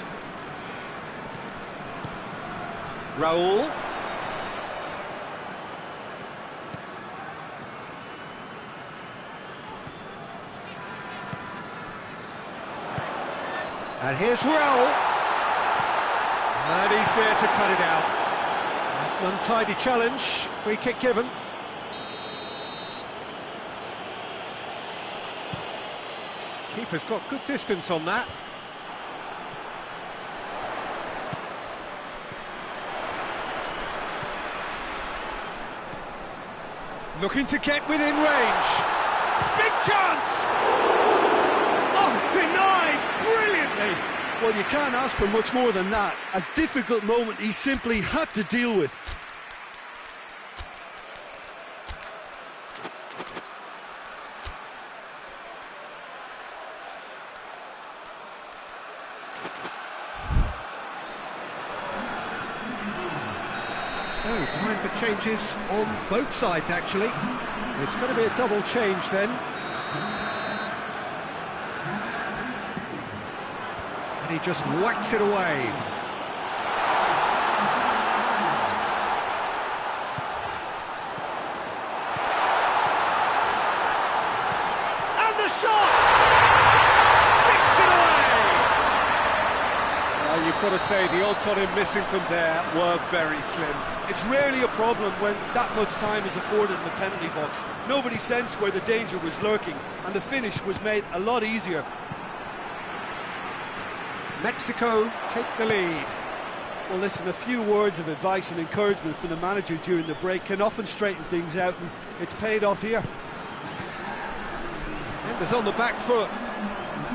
Speaker 1: Raul. And here's Raul. And he's there to cut it out. It's an untidy challenge, free kick given. Keeper's got good distance on that. Looking to get within range. Big chance! Oh, denied brilliantly!
Speaker 2: Well, you can't ask for much more than that. A difficult moment he simply had to deal with.
Speaker 1: So, time for changes on both sides, actually. It's going to be a double change then. And he just whacks it away. And the shot! Sticks it away! Well, you've got to say, the odds on him missing from there were very slim.
Speaker 2: It's rarely a problem when that much time is afforded in the penalty box. Nobody sensed where the danger was lurking, and the finish was made a lot easier.
Speaker 1: Mexico take the lead.
Speaker 2: Well, listen, a few words of advice and encouragement from the manager during the break can often straighten things out, and it's paid off here.
Speaker 1: Defenders on the back foot.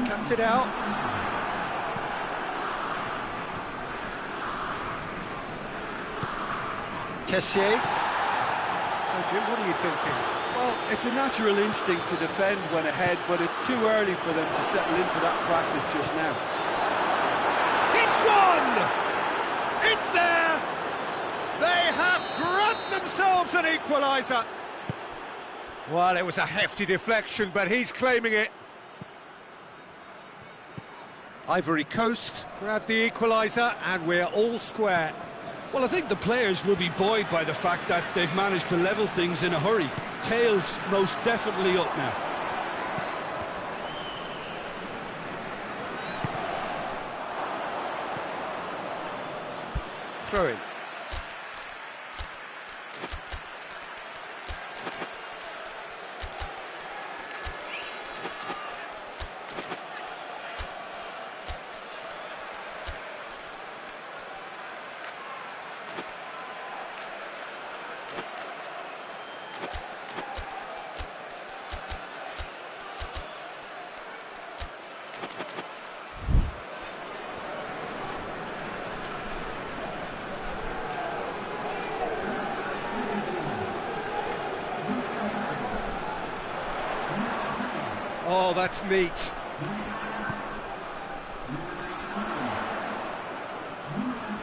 Speaker 1: Cuts it out. Kessié. So, Jim, what are you thinking?
Speaker 2: Well, it's a natural instinct to defend when ahead, but it's too early for them to settle into that practice just now.
Speaker 1: It's one! It's there! They have grabbed themselves an equaliser! Well, it was a hefty deflection, but he's claiming it. Ivory Coast grab the equaliser, and we're all square.
Speaker 2: Well, I think the players will be buoyed by the fact that they've managed to level things in a hurry. Tails most definitely up now.
Speaker 1: Throw in. Oh, that's neat.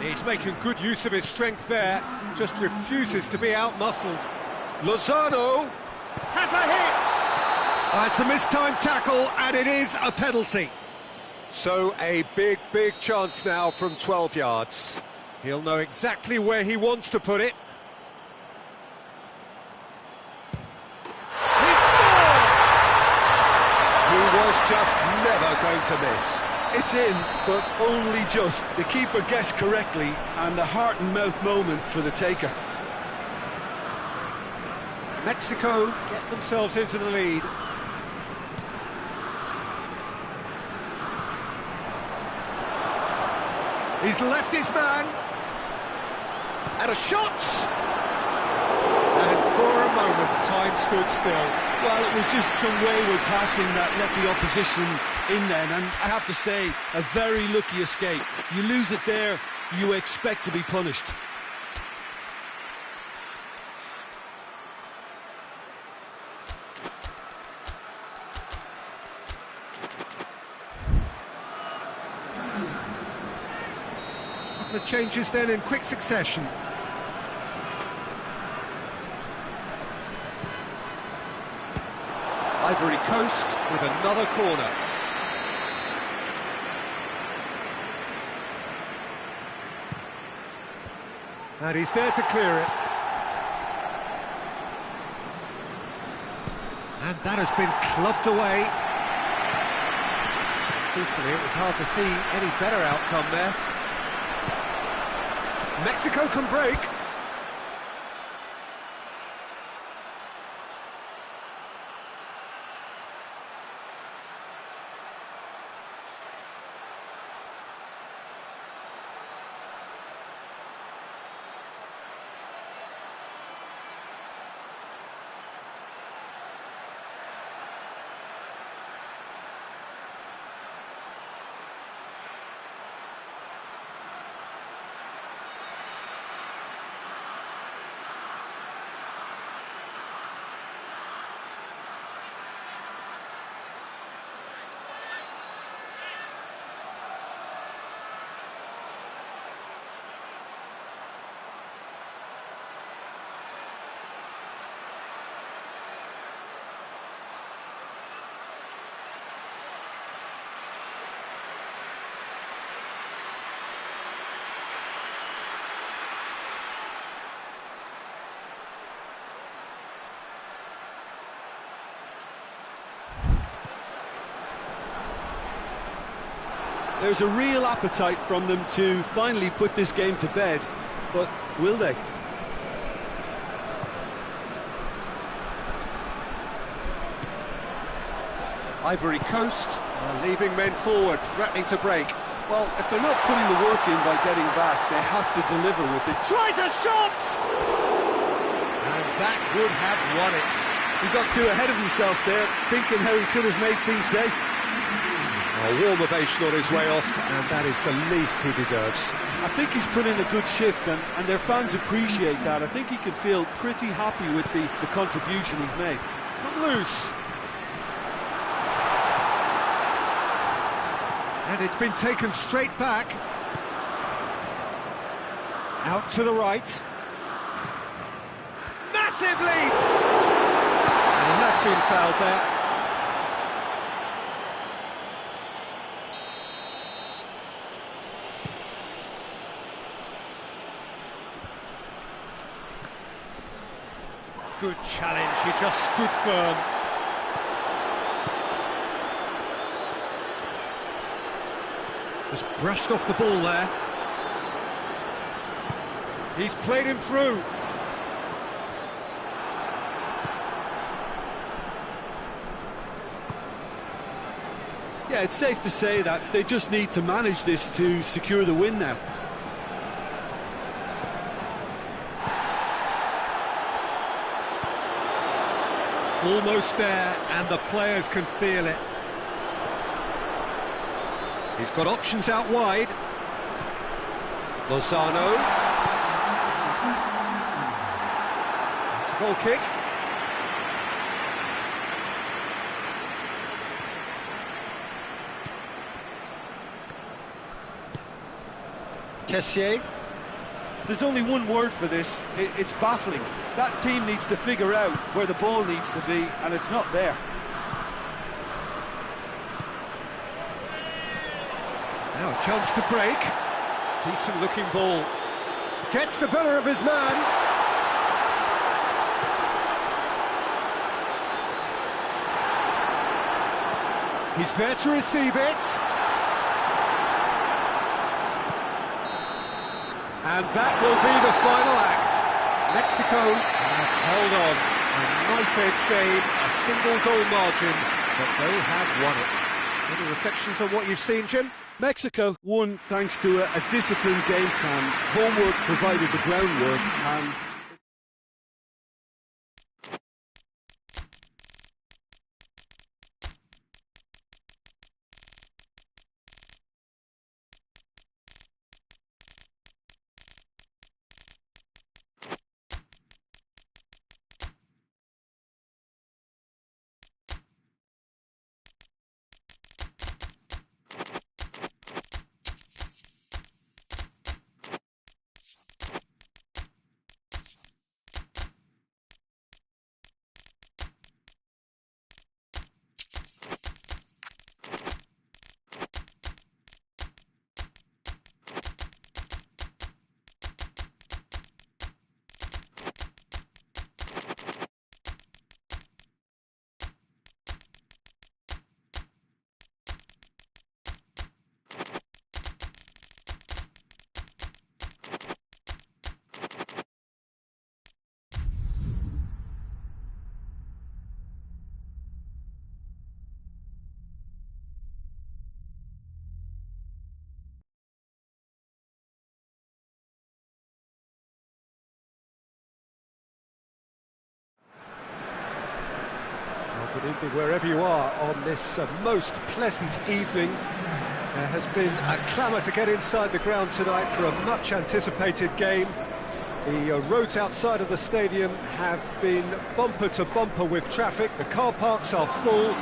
Speaker 1: He's making good use of his strength there, just refuses to be out-muscled. Lozano has a hit! It's a mistimed tackle, and it is a penalty. So a big chance now from 12 yards. He'll know exactly where he wants to put it. Was just never going to miss.
Speaker 2: It's in, but only just. The keeper guessed correctly, and a heart-and-mouth moment for the taker.
Speaker 1: Mexico get themselves into the lead. He's left his man. And a shot! And for a moment, time stood still.
Speaker 2: Well, it was just some wayward passing that let the opposition in then, and I have to say, a very lucky escape. You lose it there, you expect to be punished.
Speaker 1: The changes then in quick succession. Ivory Coast with another corner. And he's there to clear it. And that has been clubbed away. Truthfully, it was hard to see any better outcome there. Mexico can break.
Speaker 2: There's a real appetite from them to finally put this game to bed, but will they?
Speaker 1: Ivory Coast are leaving men forward, threatening to break.
Speaker 2: Well, if they're not putting the work in by getting back, they have to deliver with it.
Speaker 1: Tries a shot! And that would have won it.
Speaker 2: He got too ahead of himself there, thinking how he could have made things safe.
Speaker 1: A warm ovation on his way off, and that is the least he deserves.
Speaker 2: I think he's put in a good shift, and their fans appreciate that. I think he can feel pretty happy with the contribution he's made.
Speaker 1: It's come loose. And it's been taken straight back. Out to the right. Massive leap! And has been fouled there. Good challenge, he just stood firm. Just brushed off the ball there. He's played him through.
Speaker 2: Yeah, it's safe to say that they just need to manage this to secure the win now.
Speaker 1: Almost there, and the players can feel it. He's got options out wide. Lozano. It's a goal kick. Kessié.
Speaker 2: There's only one word for this, it's baffling. That team needs to figure out where the ball needs to be, and it's not there.
Speaker 1: Now a chance to break. Decent looking ball. Gets the better of his man. He's there to receive it. And that will be the final act. Mexico have held on. A knife-edge game, a single goal margin, but they have won it. Any reflections on what you've seen, Jim?
Speaker 2: Mexico won thanks to a disciplined game plan. Homework provided the groundwork, and
Speaker 1: Good evening wherever you are on this most pleasant evening. There has been a clamour to get inside the ground tonight for a much anticipated game. The roads outside of the stadium have been bumper to bumper with traffic. The car parks are full.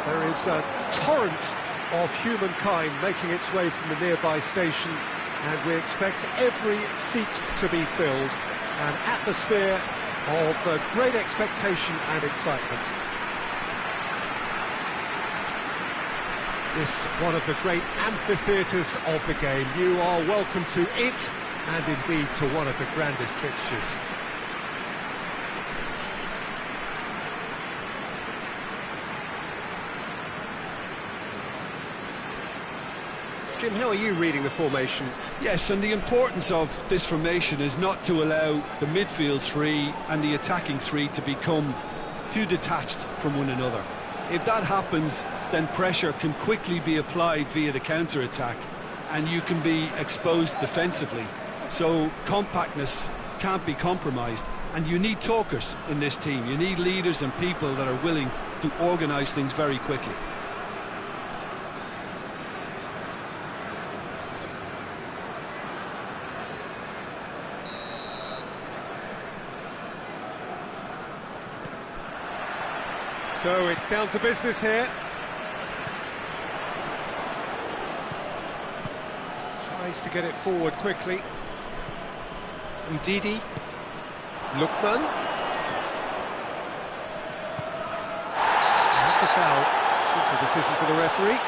Speaker 1: There is a torrent of humankind making its way from the nearby station, and we expect every seat to be filled. An atmosphere of great expectation and excitement. This one of the great amphitheatres of the game. You are welcome to it, and indeed to one of the grandest fixtures. Jim, how are you reading the formation?
Speaker 2: yes, and the importance of this formation is not to allow the midfield three and the attacking three to become too detached from one another. If that happens, then pressure can quickly be applied via the counter-attack, and you can be exposed defensively. So compactness can't be compromised, and you need talkers in this team. You need leaders and people that are willing to organise things very quickly.
Speaker 1: So it's down to business here. Tries to get it forward quickly. Ndidi. Lookman. decision for the referee.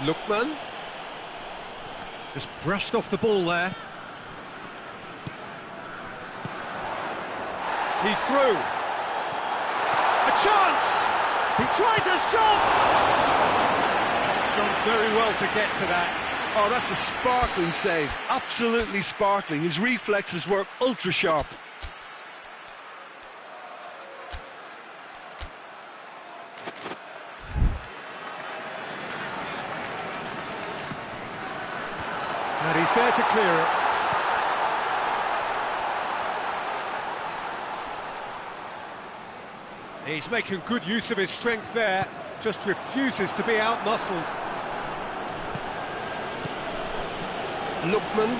Speaker 1: Lookman. Just brushed off the ball there. He's through. A chance! He tries a shot! He's done very well to get to that.
Speaker 2: Oh, that's a sparkling save. Absolutely sparkling. His reflexes were ultra sharp.
Speaker 1: And he's there to clear it. He's making good use of his strength there, just refuses to be out-muscled.
Speaker 2: Lookman.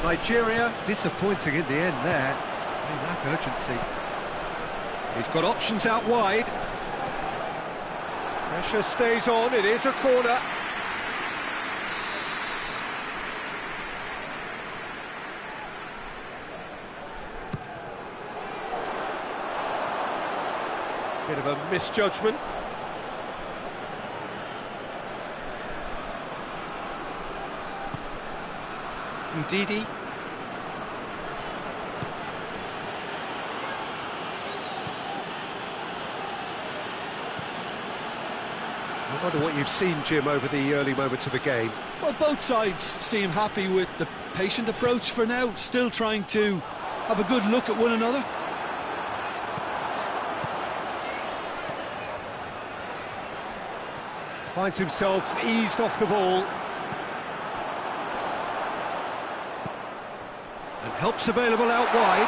Speaker 1: Nigeria disappointing in the end there. They lack urgency. He's got options out wide. Pressure stays on, it is a corner. Bit of a misjudgment.
Speaker 2: Ndidi.
Speaker 1: I wonder what you've seen, Jim, over the early moments of the game.
Speaker 2: Well, both sides seem happy with the patient approach for now, still trying to have a good look at one another.
Speaker 1: Finds himself eased off the ball. And help's available out wide.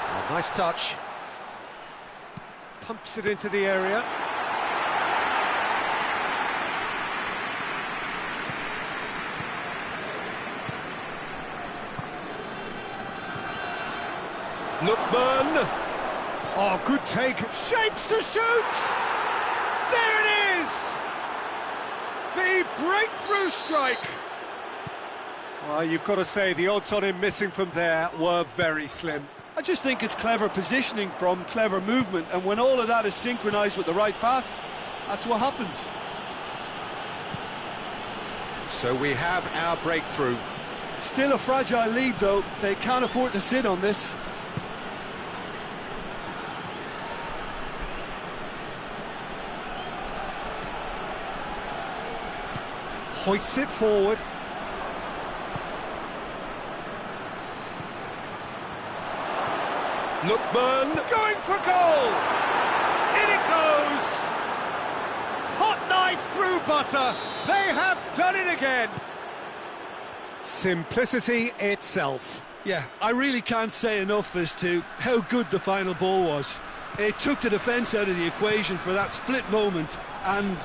Speaker 1: Oh, nice touch. Pumps it into the area. Lookman. Oh, good take. Shapes to shoot! There it is! The breakthrough strike! Well, you've got to say, the odds on him missing from there were very slim.
Speaker 2: I just think it's clever positioning from clever movement, and when all of that is synchronised with the right pass, that's what happens.
Speaker 1: So we have our breakthrough.
Speaker 2: Still a fragile lead, though. They can't afford to sit on this.
Speaker 1: Hoists it forward. Lookman going for goal! In it goes! Hot knife through butter! They have done it again! Simplicity itself.
Speaker 2: Yeah, I really can't say enough as to how good the final ball was. It took the defence out of the equation for that split moment, and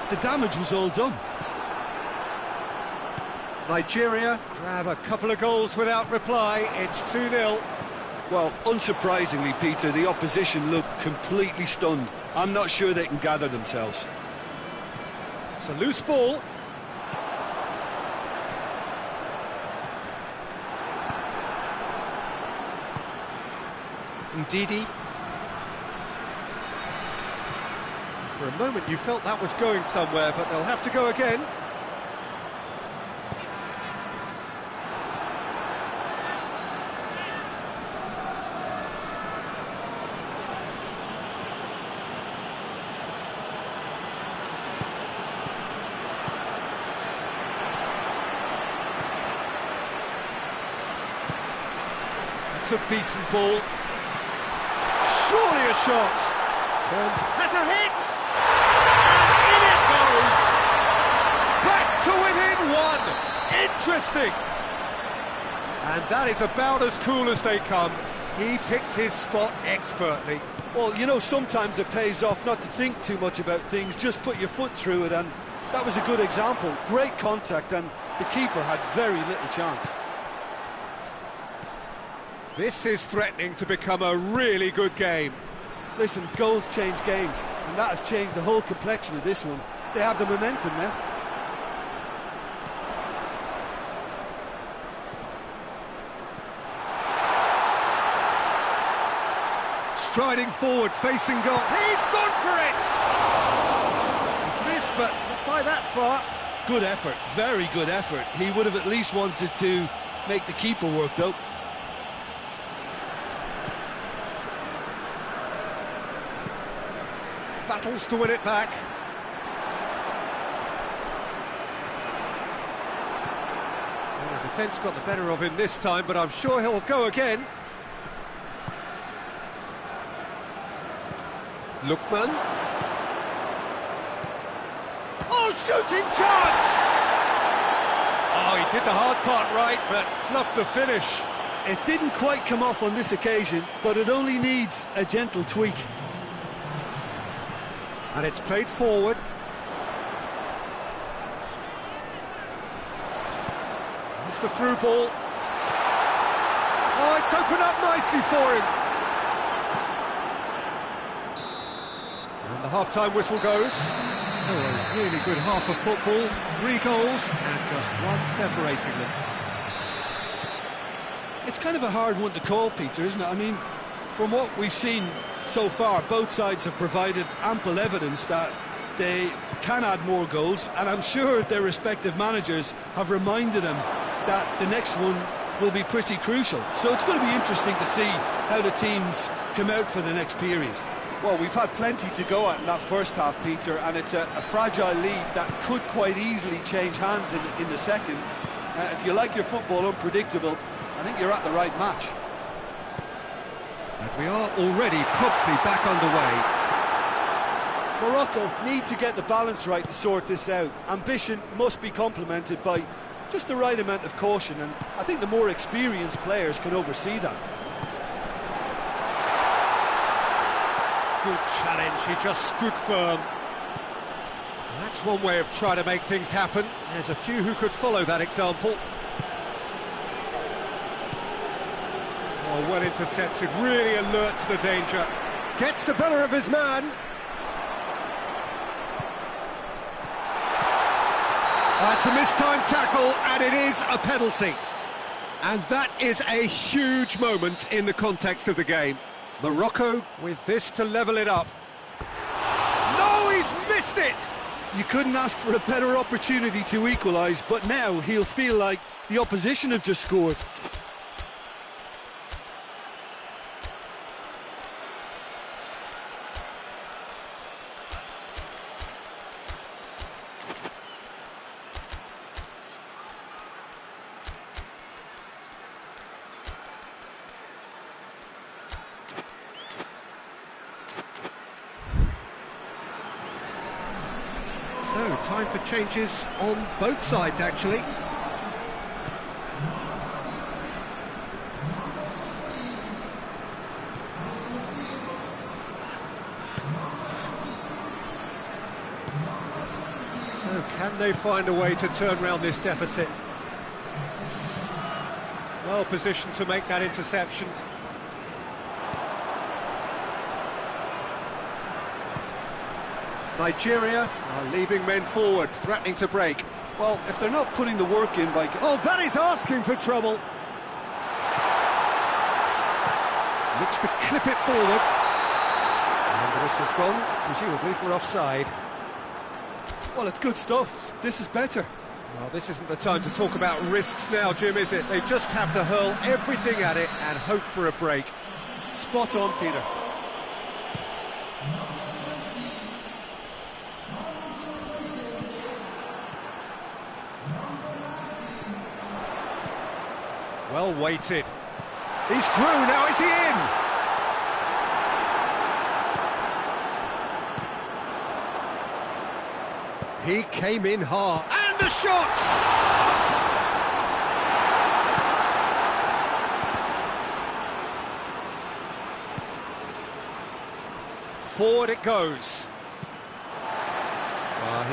Speaker 2: the damage was all done.
Speaker 1: Nigeria grab a couple of goals without reply. It's 2-0.
Speaker 2: Well, unsurprisingly, Peter, the opposition look completely stunned. I'm not sure they can gather themselves.
Speaker 1: It's a loose ball.
Speaker 2: Ndidi.
Speaker 1: For a moment you felt that was going somewhere, but they'll have to go again. It's a decent ball. Surely a shot. Turns, has a hit. And in it goes. Back to within one. Interesting. And that is about as cool as they come. He picked his spot expertly.
Speaker 2: Well, you know, sometimes it pays off not to think too much about things, just put your foot through it, and that was a good example. Great contact, and the keeper had very little chance.
Speaker 1: This is threatening to become a really good game.
Speaker 2: Listen, goals change games, and that has changed the whole complexion of this one. They have the momentum now.
Speaker 1: Striding forward, facing goal. He's gone for it! He's missed, but not by that far.
Speaker 2: Good effort, very good effort. He would have at least wanted to make the keeper work, though.
Speaker 1: Battles to win it back. Well, the defence got the better of him this time, but I'm sure he'll go again. Lookman. Oh, shooting chance! Oh, he did the hard part right, but fluffed the finish.
Speaker 2: It didn't quite come off on this occasion, but it only needs a gentle tweak.
Speaker 1: And it's played forward. It's the through ball. Oh, it's opened up nicely for him. And the half-time whistle goes. So a really good half of football. 3 goals and just one separating them.
Speaker 2: It's kind of a hard one to call, Peter, isn't it? I mean, from what we've seen so far, both sides have provided ample evidence that they can add more goals, and I'm sure their respective managers have reminded them that the next one will be pretty crucial. So it's going to be interesting to see how the teams come out for the next period.
Speaker 3: Well, we've had plenty to go at in that first half, Peter, and it's a fragile lead that could quite easily change hands in the second. If you like your football unpredictable, I think you're at the right match.
Speaker 1: And we are already promptly back underway.
Speaker 3: Morocco need to get the balance right to sort this out. Ambition must be complemented by just the right amount of caution, and I think the more experienced players can oversee that.
Speaker 1: Good challenge, he just stood firm. That's one way of trying to make things happen. There's a few who could follow that example. Oh, well intercepted, really alert to the danger. Gets the better of his man. That's a mistimed tackle, and it is a penalty. And that is a huge moment in the context of the game. Morocco with this to level it up. No, he's missed it!
Speaker 2: You couldn't ask for a better opportunity to equalise, but now he'll feel like the opposition have just scored.
Speaker 1: So, time for changes on both sides, actually. So, can they find a way to turn around this deficit? Well positioned to make that interception. Nigeria are leaving men forward, threatening to break.
Speaker 3: Well, if they're not putting the work in by...
Speaker 1: Oh, that is asking for trouble. Looks to clip it forward. And the whistle's gone, presumably for offside.
Speaker 2: Well, it's good stuff. This is better.
Speaker 1: Well, this isn't the time to talk about risks now, Jim, is it? They just have to hurl everything at it and hope for a break.
Speaker 3: Spot on, Peter.
Speaker 1: Well weighted. He's through, now is he in? He came in hard. And the shot! Forward it goes.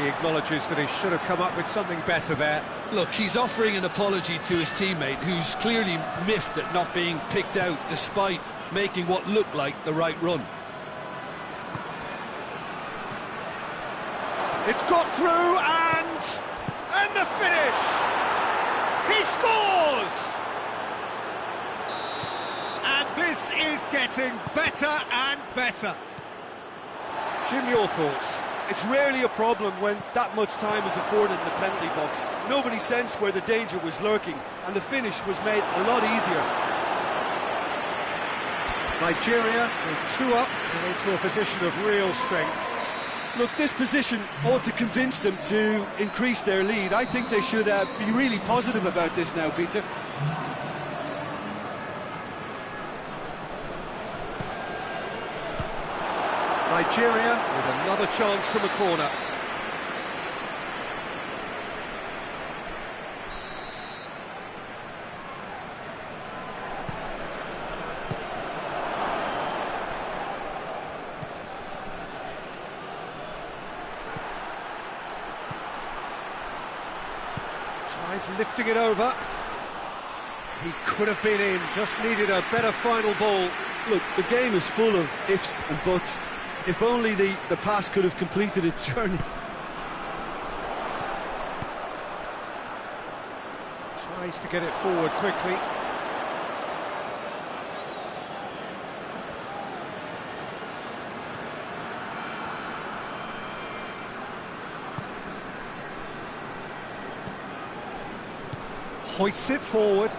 Speaker 1: He acknowledges that he should have come up with something better there.
Speaker 2: Look, he's offering an apology to his teammate, who's clearly miffed at not being picked out despite making what looked like the right run.
Speaker 1: It's got through, and the finish! He scores! And this is getting better and better. Jim, your thoughts?
Speaker 2: It's rarely a problem when that much time is afforded in the penalty box. Nobody sensed where the danger was lurking, and the finish was made a lot easier.
Speaker 1: Nigeria with 2 up and into a position of real strength.
Speaker 2: Look, this position ought to convince them to increase their lead. I think they should be really positive about this now, Peter.
Speaker 1: Nigeria with another chance from a corner. Tries lifting it over. He could have been in, just needed a better final ball.
Speaker 2: Look, the game is full of ifs and buts. If only the pass could have completed its journey.
Speaker 1: Tries to get it forward quickly. Hoists it forward.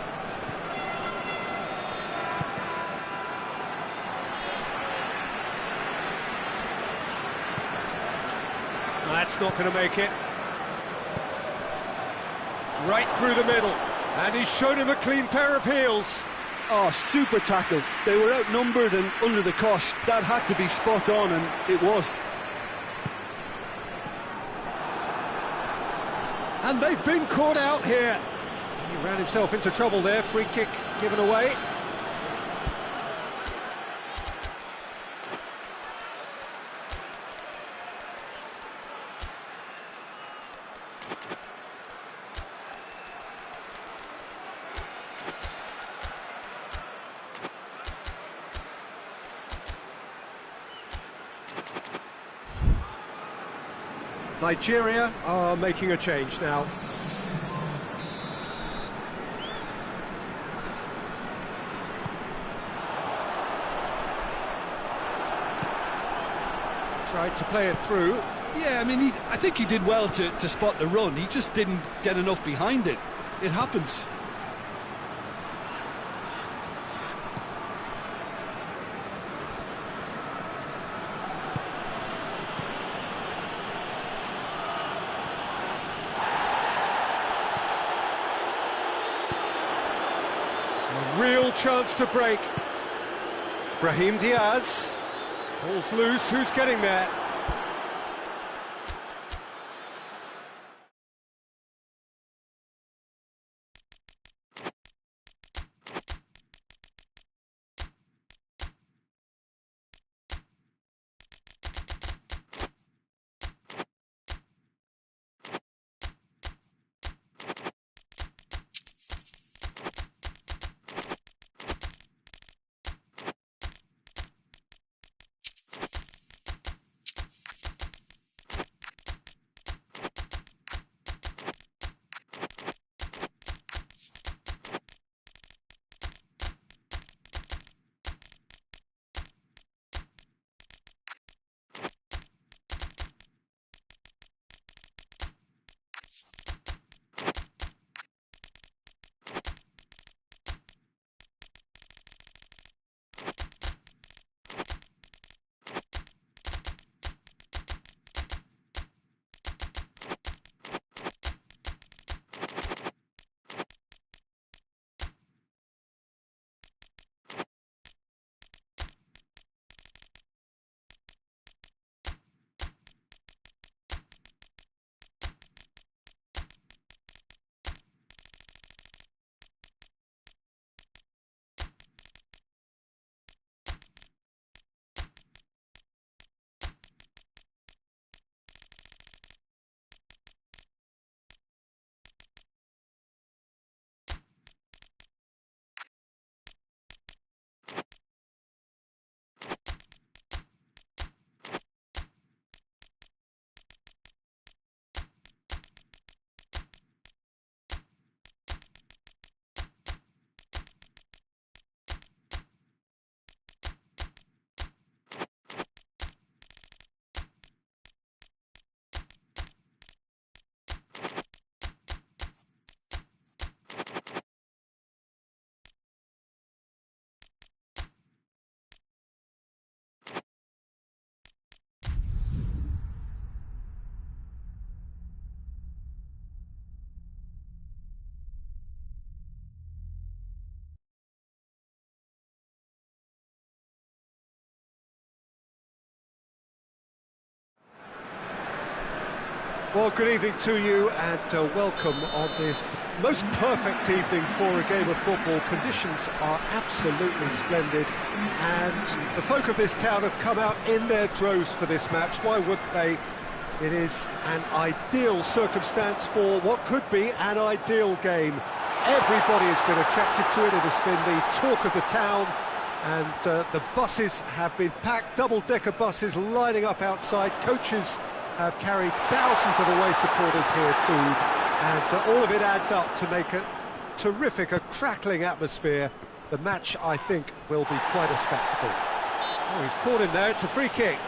Speaker 1: That's not going to make it. Right through the middle. And he's shown him a clean pair of heels.
Speaker 2: Oh, super tackle. They were outnumbered and under the cosh. That had to be spot on, and it was.
Speaker 1: And they've been caught out here. He ran himself into trouble there. Free kick given away. Nigeria are making a change now. Tried to play it through.
Speaker 2: Yeah, I mean, I think he did well to spot the run. He just didn't get enough behind it. It happens.
Speaker 1: A real chance to break. Brahim Diaz. Ball's loose, who's getting there? Well, good evening to you and welcome on this most perfect evening for a game of football. Conditions are absolutely splendid and the folk of this town have come out in their droves for this match. Why wouldn't they? It is an ideal circumstance for what could be an ideal game. Everybody has been attracted to it. It has been the talk of the town and the buses have been packed, double-decker buses lining up outside. Coaches have carried thousands of away supporters here too, and all of it adds up to make a terrific, a crackling atmosphere. The match, I think, will be quite a spectacle. Oh, he's caught him there, it's a free kick.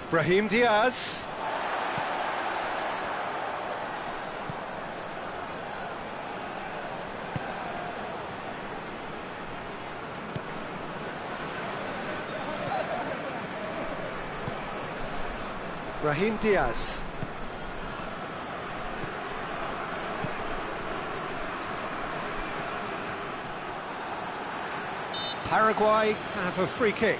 Speaker 1: Brahim Diaz. Brahim Diaz. Paraguay have a free kick.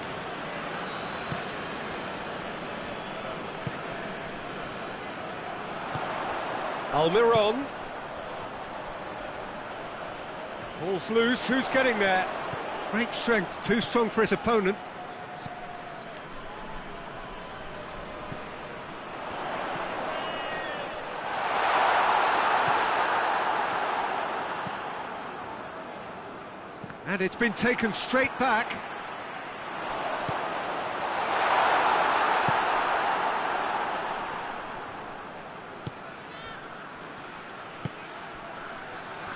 Speaker 1: Almiron. Ball's loose, who's getting there? Great strength, too strong for his opponent. And it's been taken straight back.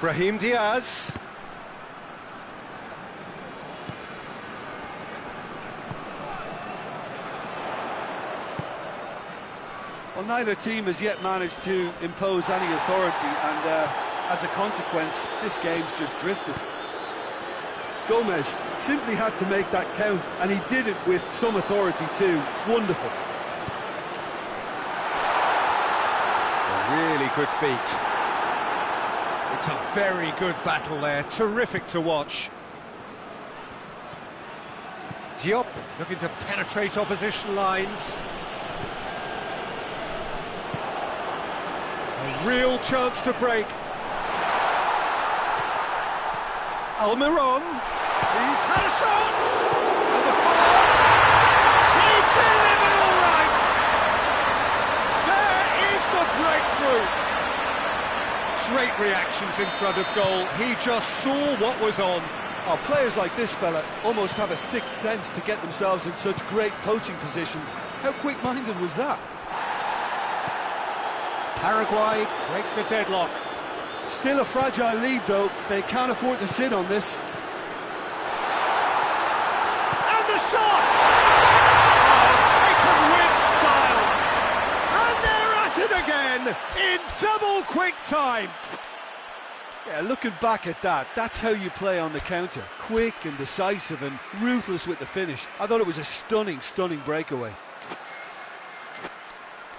Speaker 1: Brahim Diaz.
Speaker 3: Well, neither team has yet managed to impose any authority, and as a consequence, this game's just drifted.
Speaker 2: Gomez simply had to make that count, and he did it with some authority too. Wonderful.
Speaker 1: A really good feat. It's a very good battle there, terrific to watch. Diop looking to penetrate opposition lines. A real chance to break. Almiron, he's had a shot! And the follow-up, he's delivered all right! There is the breakthrough! Great reactions in front of goal, he just saw what was on.
Speaker 2: Oh, players like this fella almost have a sixth sense to get themselves in such great poaching positions. How quick-minded was that?
Speaker 1: Paraguay break the deadlock.
Speaker 2: Still a fragile lead, though. They can't afford to sit on this.
Speaker 1: And the shot! Oh, taken with style! And they're at it again, in double quick time!
Speaker 2: Yeah, looking back at that, that's how you play on the counter. Quick and decisive and ruthless with the finish. I thought it was a stunning, stunning breakaway.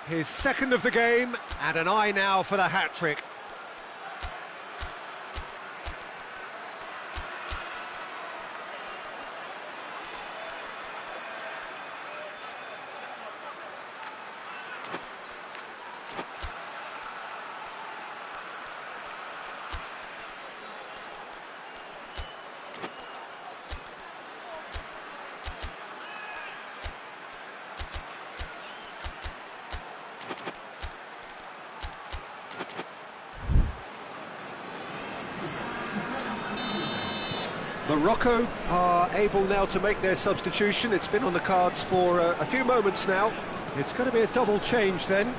Speaker 1: His second of the game, and an eye now for the hat-trick. Morocco are able now to make their substitution. It's been on the cards for a few moments now. It's going to be a double change then.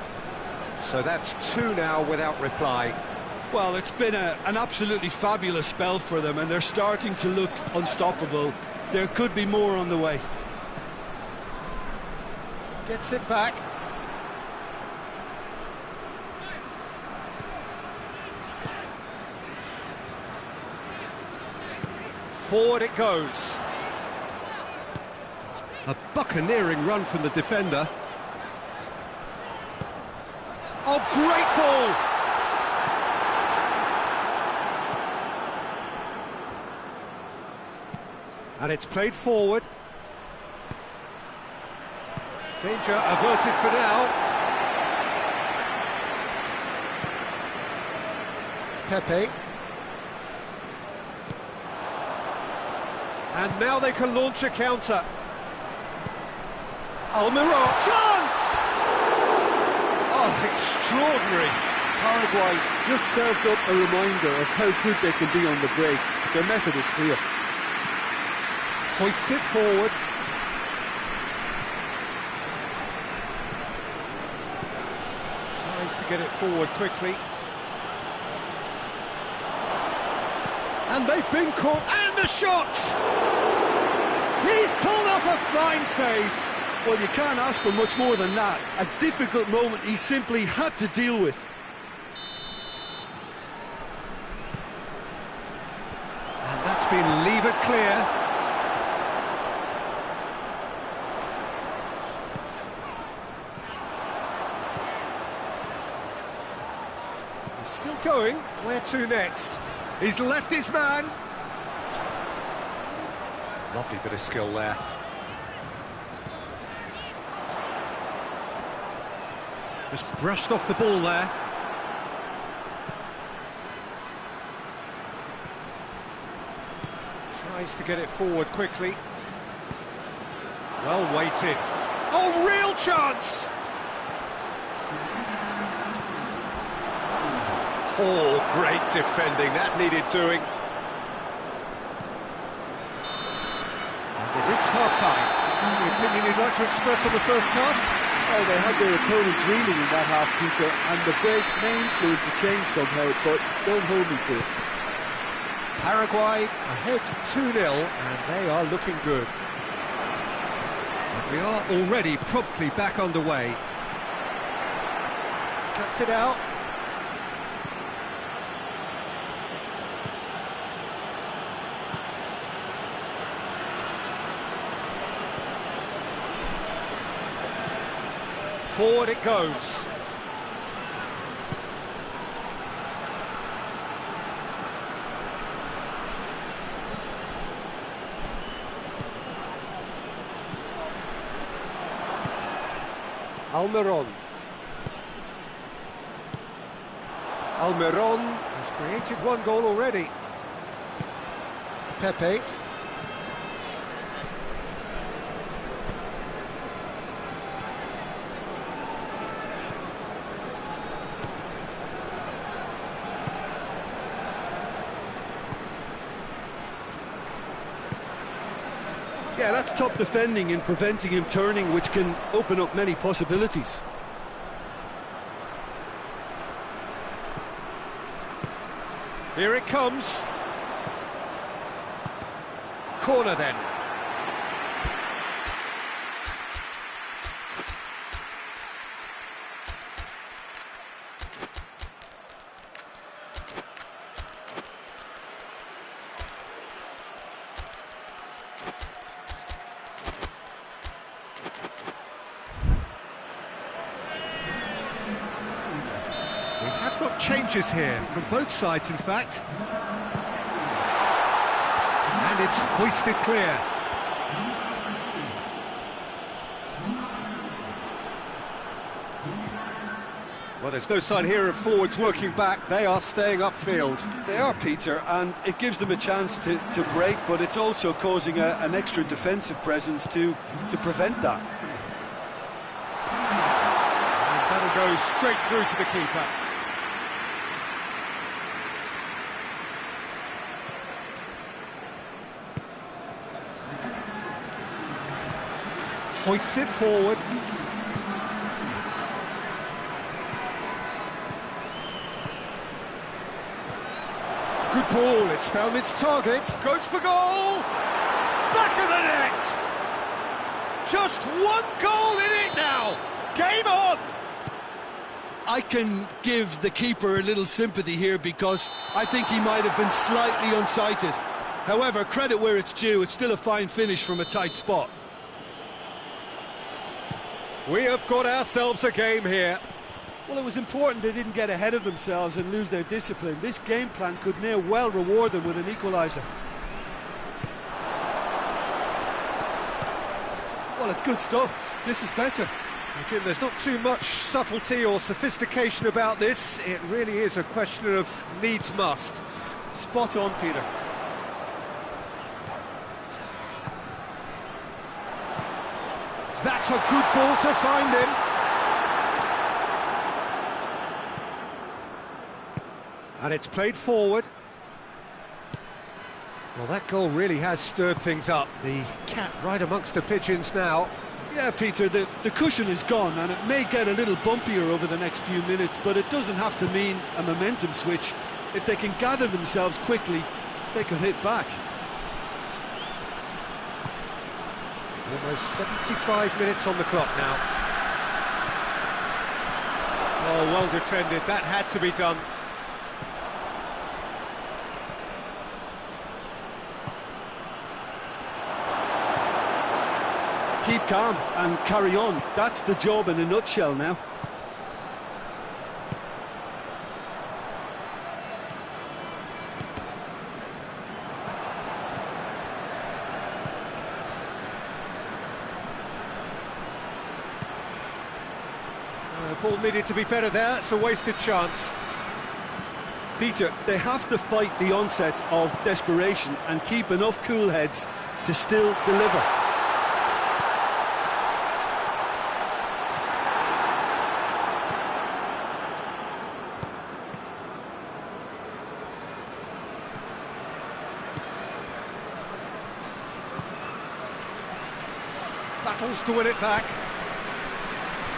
Speaker 1: So that's two now without reply.
Speaker 2: Well, it's been an absolutely fabulous spell for them, and they're starting to look unstoppable. There could be more on the way.
Speaker 1: Gets it back. Forward it goes. A buccaneering run from the defender. Oh, great ball! And it's played forward. Danger averted for now. Pepe. And now they can launch a counter. Almiron, chance!
Speaker 2: Oh, extraordinary. Paraguay just served up a reminder of how good they can be on the break. Their method is clear.
Speaker 1: Hoists it forward. Tries to get it forward quickly. And they've been caught, and the shot! He's pulled off a fine save.
Speaker 2: Well, you can't ask for much more than that. A difficult moment he simply had to deal with.
Speaker 1: And that's been levered clear. He's still going. Where to next? He's left his man. Lovely bit of skill there. Just brushed off the ball there. Tries to get it forward quickly. Well weighted. Oh, real chance! Oh, great defending. That needed doing. And we've reached half-time. The opinion you'd like to express on the first half?
Speaker 2: Oh, they had their opponents reeling in that half, Peter, and the break may influence a change somehow, but don't hold me to it.
Speaker 1: Paraguay ahead 2-0, and they are looking good. And we are already promptly back underway. Cuts it out. Forward it goes. Almiron. Almiron has created one goal already. Pepe.
Speaker 2: Yeah, that's top defending and preventing him turning, which can open up many possibilities.
Speaker 1: Here it comes. Corner then. We have got changes here from both sides, in fact. And it's hoisted clear. Well, there's no sign here of forwards working back. They are staying upfield.
Speaker 2: They are, Peter, and it gives them a chance to break, but it's also causing an extra defensive presence to prevent that.
Speaker 1: And that'll go straight through to the keeper. Hoists it forward. Good ball, it's found its target. Goes for goal! Back of the net! Just one goal in it now! Game on!
Speaker 2: I can give the keeper a little sympathy here because I think he might have been slightly unsighted. However, credit where it's due, it's still a fine finish from a tight spot.
Speaker 1: We have got ourselves a game here.
Speaker 2: Well, it was important they didn't get ahead of themselves and lose their discipline. This game plan could near well reward them with an equaliser. Well, it's good stuff. This is better.
Speaker 1: Jim, there's not too much subtlety or sophistication about this. It really is a question of needs must.
Speaker 2: Spot on, Peter.
Speaker 1: That's a good ball to find him. And it's played forward. Well, that goal really has stirred things up. The cat right amongst the pigeons now.
Speaker 2: Yeah, Peter, the cushion is gone, and it may get a little bumpier over the next few minutes, but it doesn't have to mean a momentum switch. If they can gather themselves quickly, they could hit back.
Speaker 1: Almost 75 minutes on the clock now. Oh, well defended. That had to be done.
Speaker 2: Keep calm and carry on. That's the job in a nutshell now.
Speaker 1: The ball needed to be better there. It's a wasted chance.
Speaker 2: Peter, they have to fight the onset of desperation and keep enough cool heads to still deliver.
Speaker 1: Battles to win it back.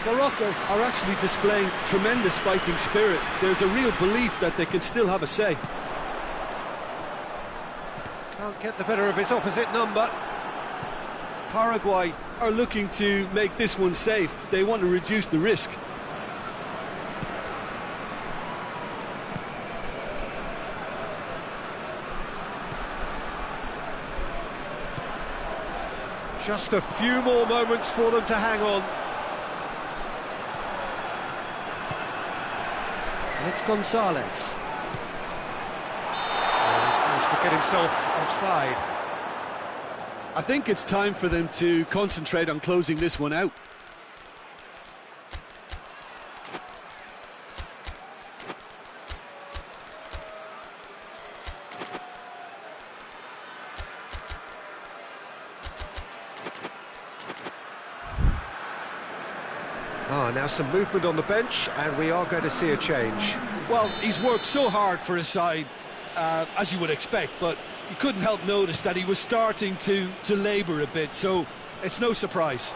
Speaker 2: Morocco are actually displaying tremendous fighting spirit. There's a real belief that they can still have a say.
Speaker 1: Can't get the better of his opposite number.
Speaker 2: Paraguay are looking to make this one safe. They want to reduce the risk.
Speaker 1: Just a few more moments for them to hang on. And it's Gonzalez. Oh, he's managed to get himself offside.
Speaker 2: I think it's time for them to concentrate on closing this one out.
Speaker 1: Now some movement on the bench, and we are going to see a change.
Speaker 2: Well, he's worked so hard for his side, as you would expect, but you couldn't help notice that he was starting to labour a bit, so it's no surprise.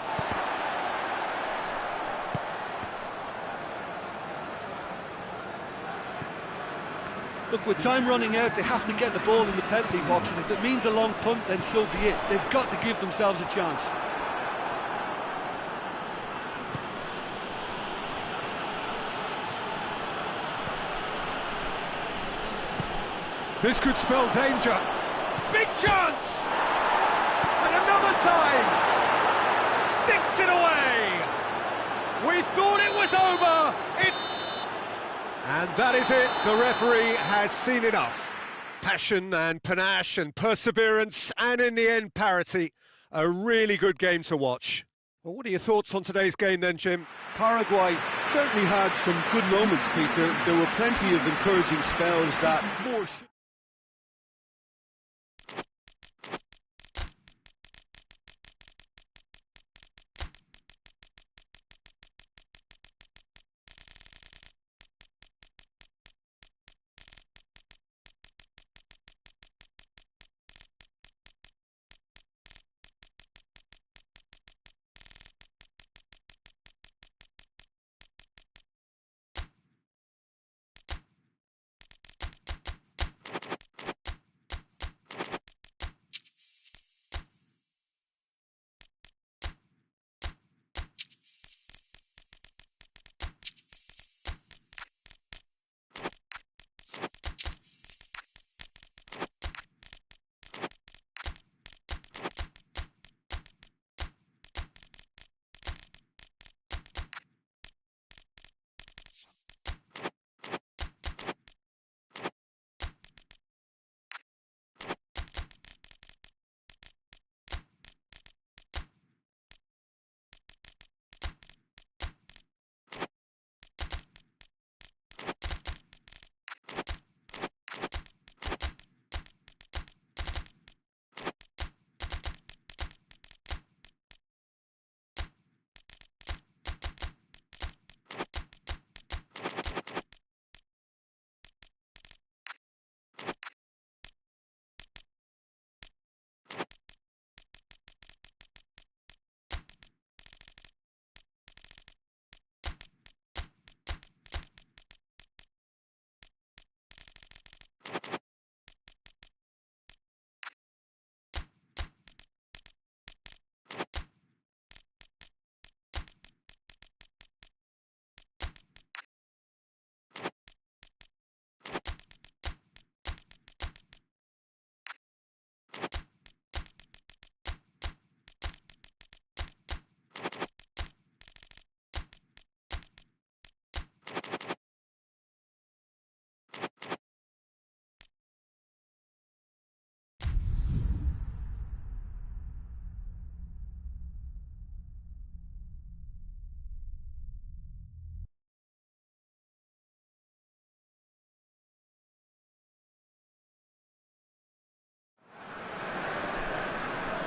Speaker 2: Look, with time running out, they have to get the ball in the penalty box, and if it means a long punt, then so be it. They've got to give themselves a chance.
Speaker 1: This could spell danger. Big chance! And another time! Sticks it away! We thought it was over! And that is it. The referee has seen enough. Passion and panache and perseverance, and in the end, parity. A really good game to watch. Well, what are your thoughts on today's game then, Jim?
Speaker 2: Paraguay certainly had some good moments, Peter. There were plenty of encouraging spells that more...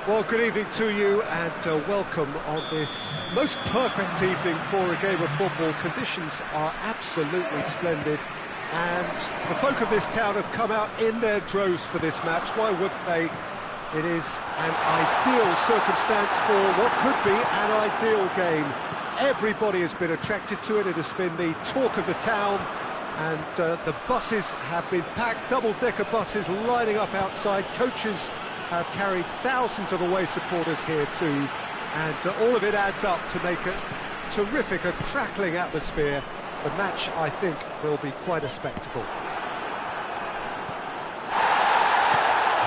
Speaker 1: Well, good evening to you and welcome on this most perfect evening for a game of football. Conditions are absolutely splendid and the folk of this town have come out in their droves for this match. Why wouldn't they? It is an ideal circumstance for what could be an ideal game. Everybody has been attracted to it. It has been the talk of the town, and the buses have been packed, double-decker buses lining up outside. Coaches have carried thousands of away supporters here too, and all of it adds up to make a terrific, a crackling atmosphere. The match, I think, will be quite a spectacle.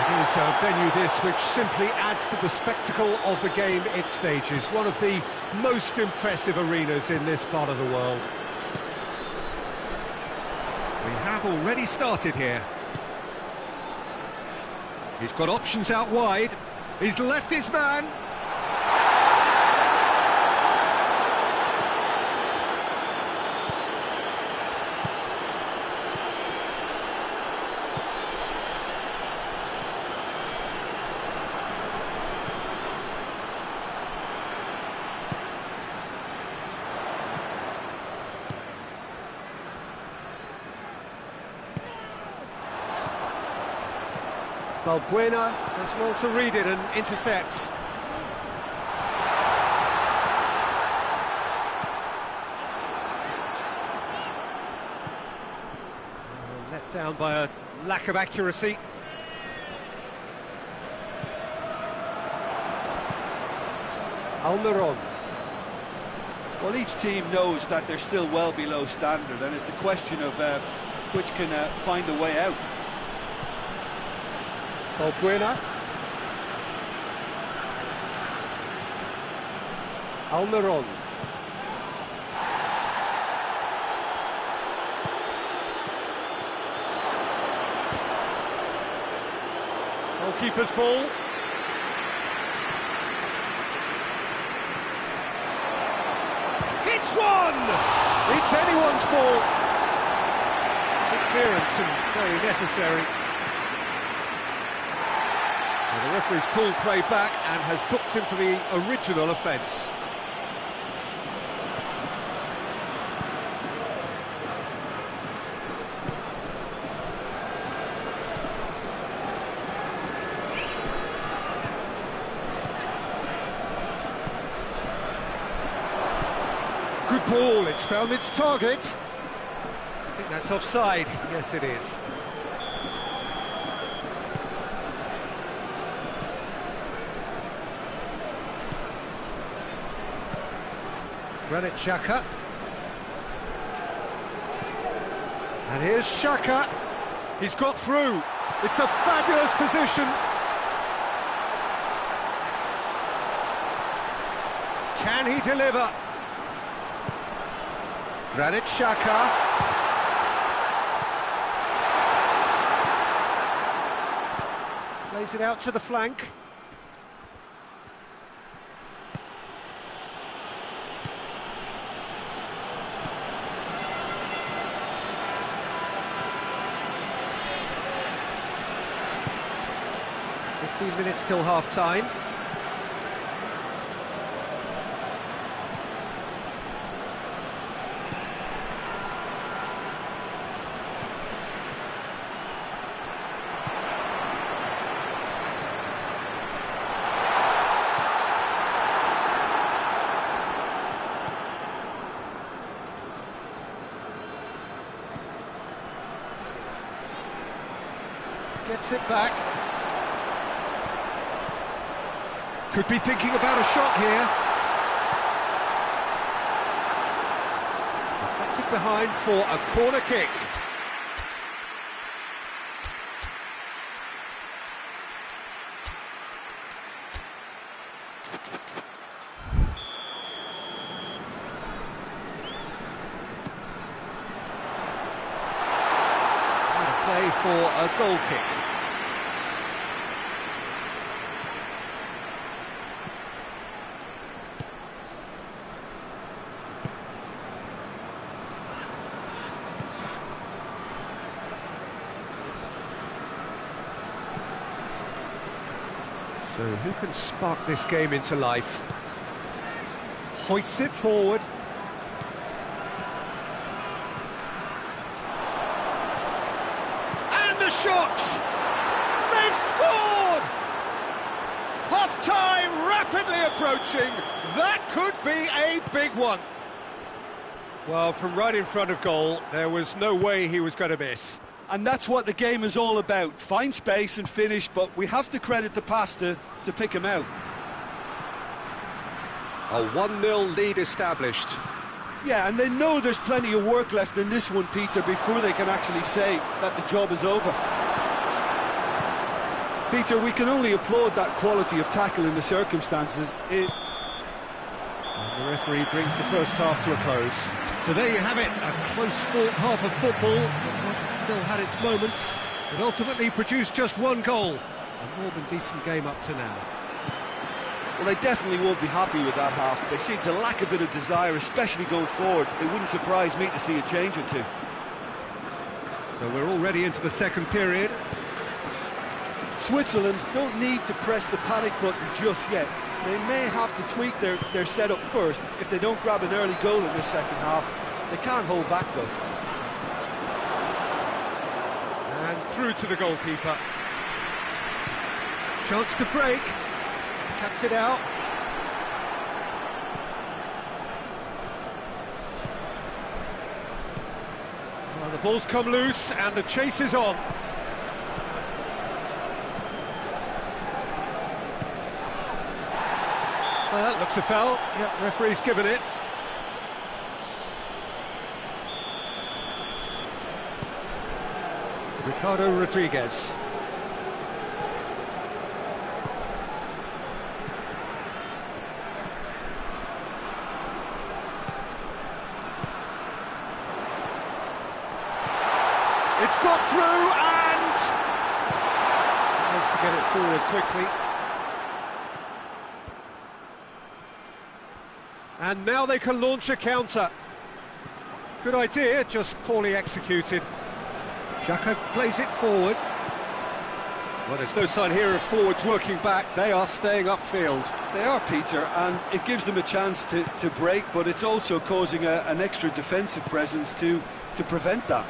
Speaker 1: It is a venue this which simply adds to the spectacle of the game it stages. One of the most impressive arenas in this part of the world. We have already started here. He's got options out wide. He's left his man. Balbuena does well to read it and intercepts. Let down by a lack of accuracy. Almiron.
Speaker 3: Well, each team knows that they're still well below standard, and it's a question of which can find a way out.
Speaker 1: Balbuena. Almiron. Goalkeeper's ball. Hits one! It's anyone's ball. Good clearance and very necessary. The referee's pulled play back and has booked him for the original offence. Good ball, it's found its target. I think that's offside. Yes, it is. Granit Xhaka. And here's Xhaka. He's got through. It's a fabulous position. Can he deliver? Granit Xhaka. Plays it out to the flank. Minutes till half-time. Gets it back. Could be thinking about a shot here. Deflected behind for a corner kick. Play for a goal kick. So who can spark this game into life? Hoists it forward. And the shot! They've scored! Half-time rapidly approaching. That could be a big one. Well, from right in front of goal, there was no way he was going to miss.
Speaker 2: And that's what the game is all about. Find space and finish, but we have to credit the pass to pick him out.
Speaker 1: A 1-0 lead established.
Speaker 2: Yeah, and they know there's plenty of work left in this one, Peter, before they can actually say that the job is over. Peter, we can only applaud that quality of tackle in the circumstances.
Speaker 1: And the referee brings the first half to a close. So there you have it, a close-fought half of football that still had its moments, but ultimately produced just one goal. A more than decent game up to now.
Speaker 3: Well, they definitely won't be happy with that half. They seem to lack a bit of desire, especially going forward. It wouldn't surprise me to see a change or two.
Speaker 1: So we're already into the second period.
Speaker 2: Switzerland don't need to press the panic button just yet. They may have to tweak their setup first. If they don't grab an early goal in this second half, they can't hold back though.
Speaker 1: And through to the goalkeeper. Chance to break. Cuts it out. Well, the ball's come loose and the chase is on. Looks a foul. Yep, referee's given it. Ricardo Rodriguez. It's got through and tries to get it forward quickly. And now they can launch a counter. Good idea, just poorly executed. Xhaka plays it forward. Well, there's no sign here of forwards working back. They are staying upfield.
Speaker 2: They are, Peter, and it gives them a chance to break, but it's also causing an extra defensive presence to prevent that.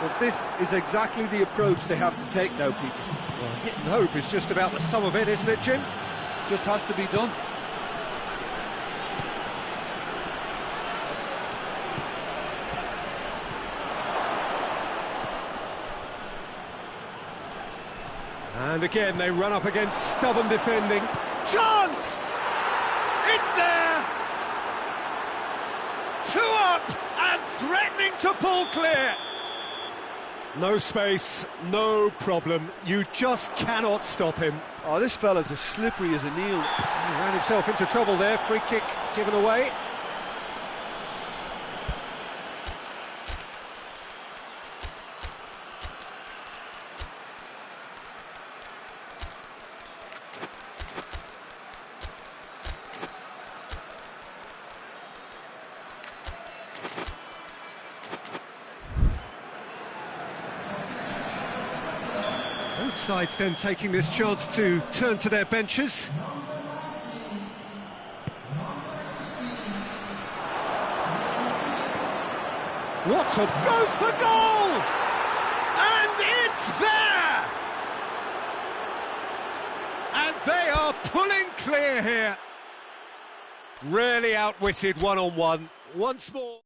Speaker 2: But this is exactly the approach they have to take now, Peter.
Speaker 1: Well, hit and hope is just about the sum of it, isn't it, Jim?
Speaker 2: Just has to be done.
Speaker 1: And again, they run up against stubborn defending. Chance! It's there! 2 up and threatening to pull clear. No space, no problem. You just cannot stop him.
Speaker 2: Oh, this fella's as slippery as a eel.
Speaker 1: He ran himself into trouble there. Free kick given away. Both sides then taking this chance to turn to their benches. What a go for goal! And it's there! And they are pulling clear here. Really outwitted one-on-one. Once more.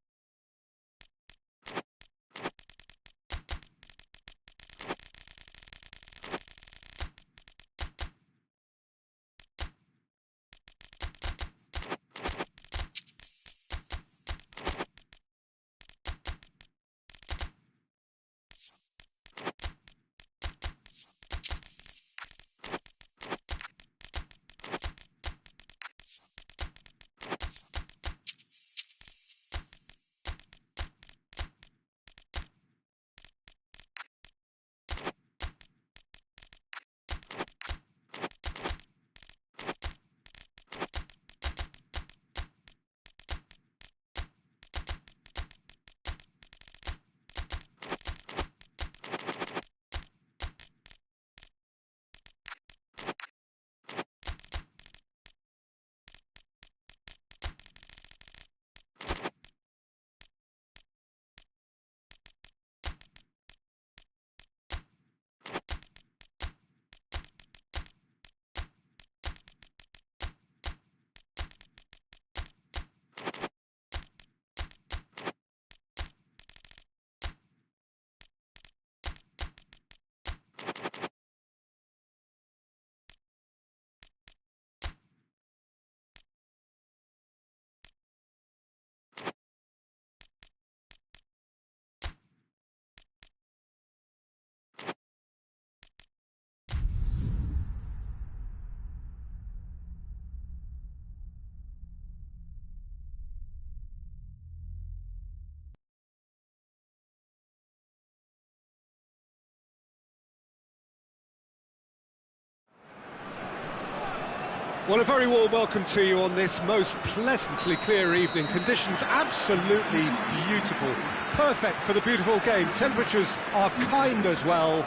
Speaker 1: Well, a very warm welcome to you on this most pleasantly clear evening. Conditions absolutely beautiful. Perfect for the beautiful game. Temperatures are kind as well.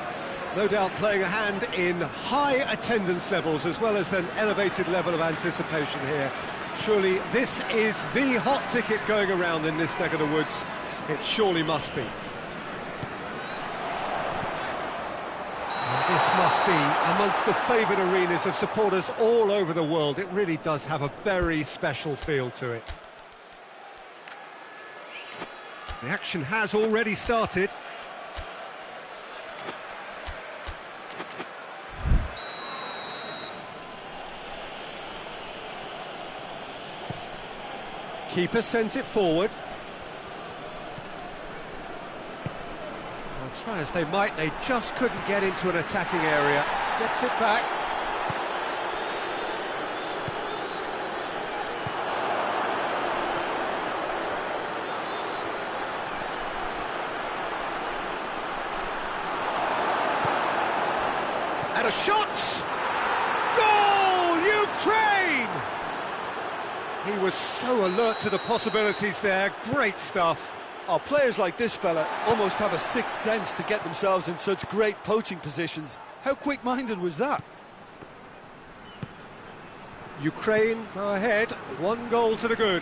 Speaker 1: No doubt playing a hand in high attendance levels as well as an elevated level of anticipation here. Surely this is the hot ticket going around in this neck of the woods. It surely must be. This must be amongst the favoured arenas of supporters all over the world. It really does have a very special feel to it. The action has already started. Keeper sends it forward. Try as they might, they just couldn't get into an attacking area. Gets it back. And a shot! Goal, Ukraine! He was so alert to the possibilities there. Great stuff.
Speaker 2: Oh, players like this fella almost have a sixth sense to get themselves in such great poaching positions. How quick-minded was that?
Speaker 1: Ukraine go ahead, 1 goal to the good.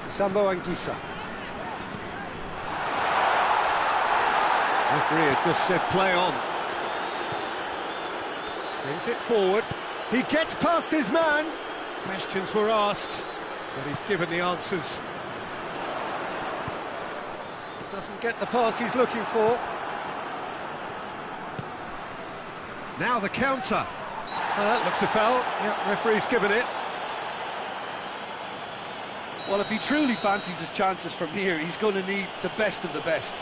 Speaker 1: Sambo Anguissa. Referee has just said play on. Brings it forward. He gets past his man. Questions were asked, but he's given the answers. Doesn't get the pass he's looking for. Now the counter. That looks a foul. Yep, referee's given it.
Speaker 2: Well, if he truly fancies his chances from here, he's going to need the best of the best.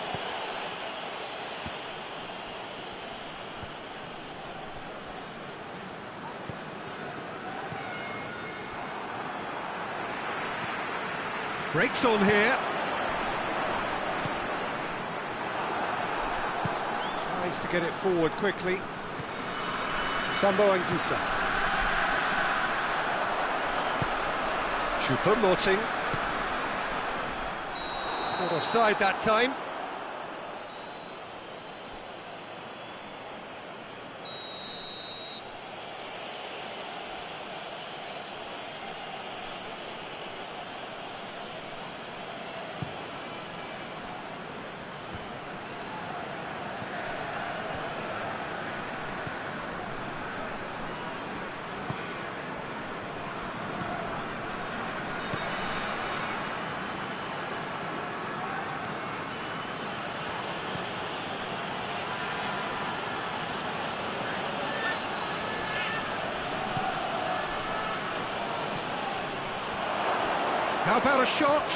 Speaker 1: Breaks on here. Tries to get it forward quickly. Sambo Anguissa. Choupo-Moting. Not offside that time. How about a shot?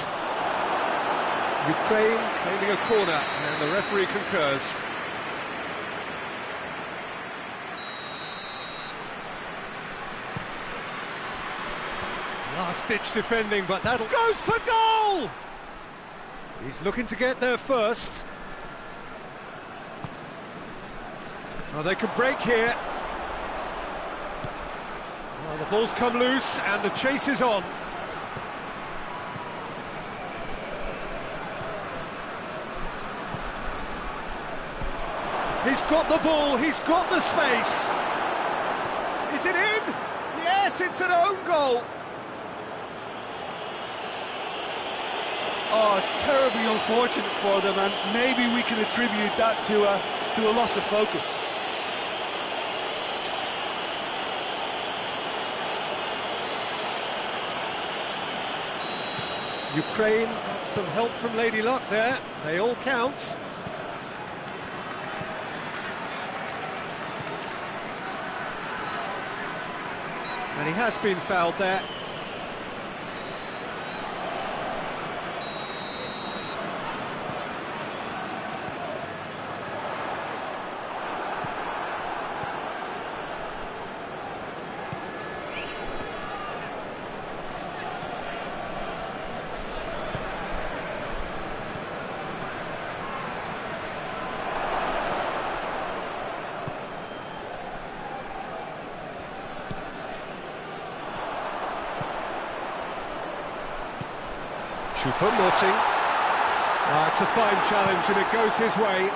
Speaker 1: Ukraine claiming a corner, and the referee concurs. Last-ditch defending, but that'll... Goes for goal! He's looking to get there first. Oh, they could break here. Well, the ball's come loose, and the chase is on. He's got the ball, he's got the space. Is it in? Yes, it's an own goal.
Speaker 2: Oh, it's terribly unfortunate for them, and maybe we can attribute that to a loss of focus.
Speaker 1: Ukraine got some help from Lady Luck there. They all count. And he has been fouled there. Choupo-Moting. It's a fine challenge and it goes his way.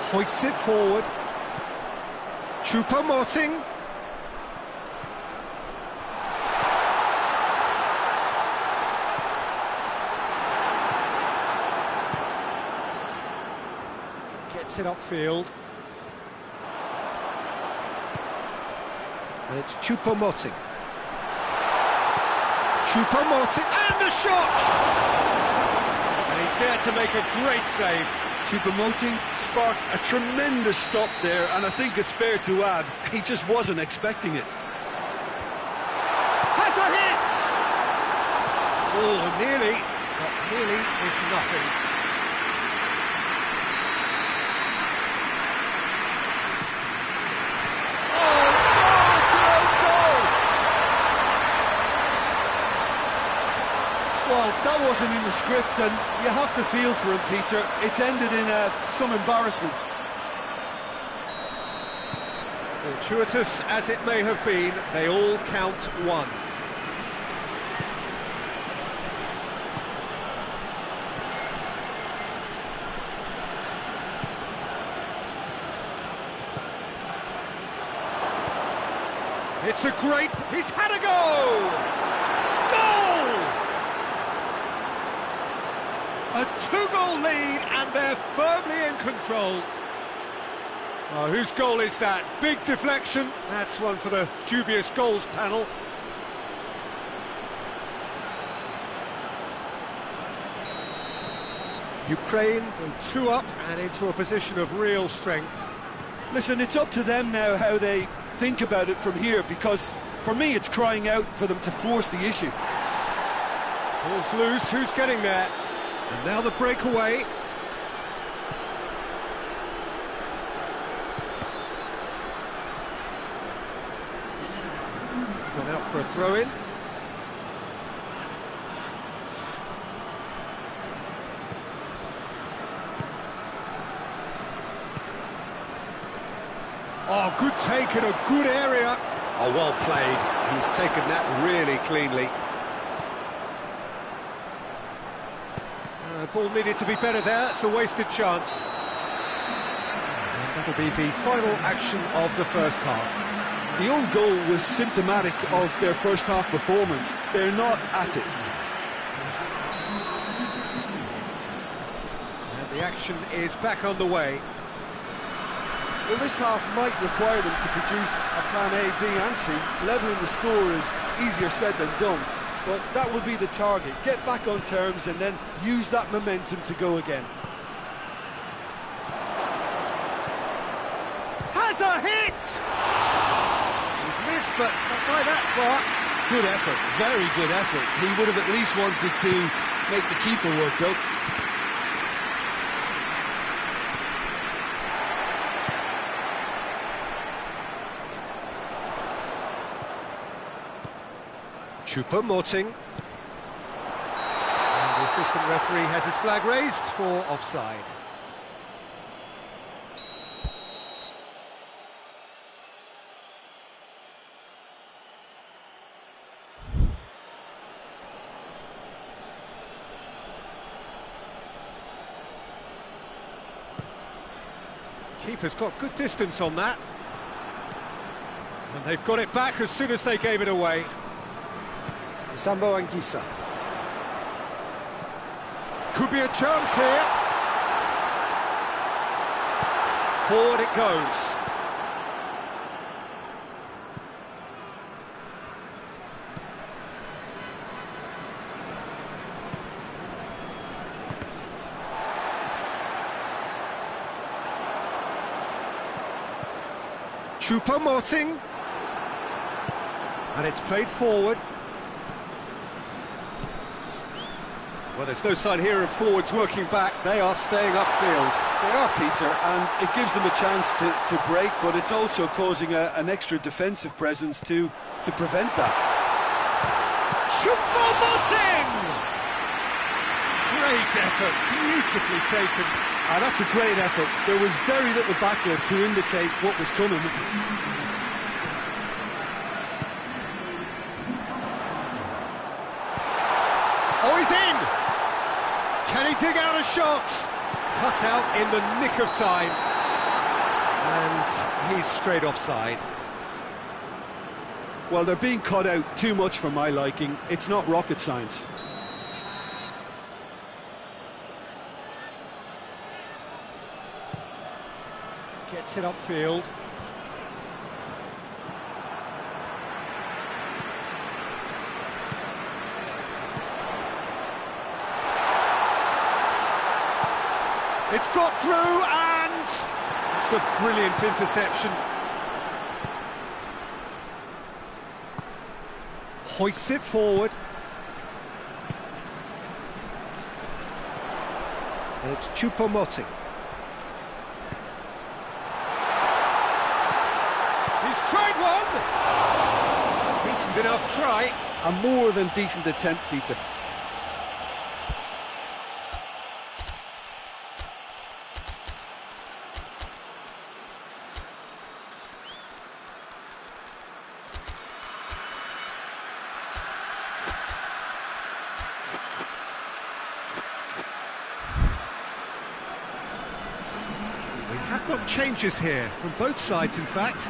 Speaker 1: Hoists it forward. Choupo-Moting. Gets it upfield. And it's Choupo-Moting. Choupo-Moting, and the shot! And he's there to make a great save.
Speaker 3: Choupo-Moting sparked a tremendous stop there, and I think it's fair to add, he just wasn't expecting it.
Speaker 1: Has a hit! Oh, nearly, but nearly is nothing.
Speaker 3: Well, that wasn't in the script, and you have to feel for him, Peter. It's ended in some embarrassment.
Speaker 1: Fortuitous as it may have been, they all count one. It's a great... He's had a go! A two-goal lead, and they're firmly in control. Oh, whose goal is that? Big deflection. That's one for the dubious goals panel. Ukraine go 2 up and into a position of real strength.
Speaker 3: Listen, it's up to them now how they think about it from here, because for me it's crying out for them to force the issue.
Speaker 1: Ball's loose, who's getting there? And now the breakaway. It's gone out for a throw-in. Oh, good take in a good area. Oh, well played. He's taken that really cleanly. Ball needed to be better there, it's a wasted chance. And that'll be the final action of the first half.
Speaker 3: The own goal was symptomatic of their first half performance. They're not at it.
Speaker 1: And the action is back on the way.
Speaker 3: Well, this half might require them to produce a plan A, B and C. Levelling the score is easier said than done. But that will be the target. Get back on terms and then use that momentum to go again.
Speaker 1: Has a hit! He's missed, but not by that far.
Speaker 3: Good effort, very good effort. He would have at least wanted to make the keeper work, though.
Speaker 1: Choupo-Moting. And the assistant referee has his flag raised for offside. Keeper's got good distance on that. And they've got it back as soon as they gave it away. Sambo Anguissa. Could be a chance here. Forward it goes. Choupo-Moting. And it's played forward. Well, there's no sign here of forwards working back. They are staying upfield.
Speaker 3: They are, Peter, and it gives them a chance to break, but it's also causing an extra defensive presence to prevent that.
Speaker 1: Choupo-Moting! Great effort, beautifully taken.
Speaker 3: That's a great effort. There was very little backlift to indicate what was coming.
Speaker 1: dig out a shot. Cut out in the nick of time. And he's straight offside.
Speaker 2: Well, they're being cut out too much for my liking. It's not rocket science.
Speaker 1: Gets it upfield. It's got through, and it's a brilliant interception. Hoists it forward. And it's Choupo-Moting. He's tried one! Decent enough try.
Speaker 2: A more than decent attempt, Peter.
Speaker 1: We have got changes here, from both sides in fact.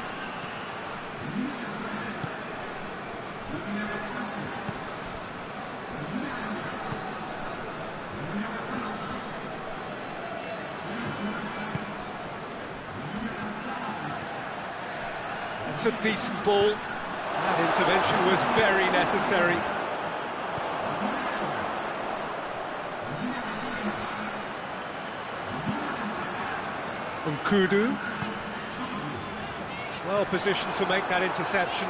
Speaker 1: It's a decent ball. That intervention was very necessary. Nkudu. Well positioned to make that interception.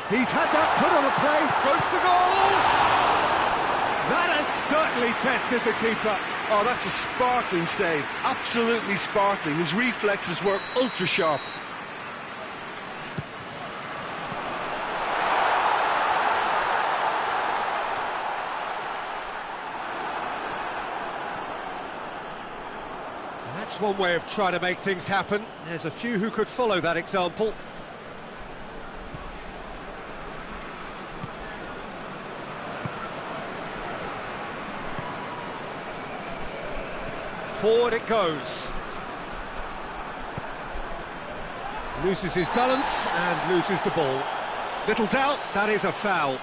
Speaker 1: He's had that put on a play, goes for goal! That has certainly tested the keeper.
Speaker 2: Oh, that's a sparkling save, absolutely sparkling. His reflexes were ultra sharp.
Speaker 1: That's one way of trying to make things happen. There's a few who could follow that example. Forward it goes. Loses his balance and loses the ball. Little doubt, that is a foul.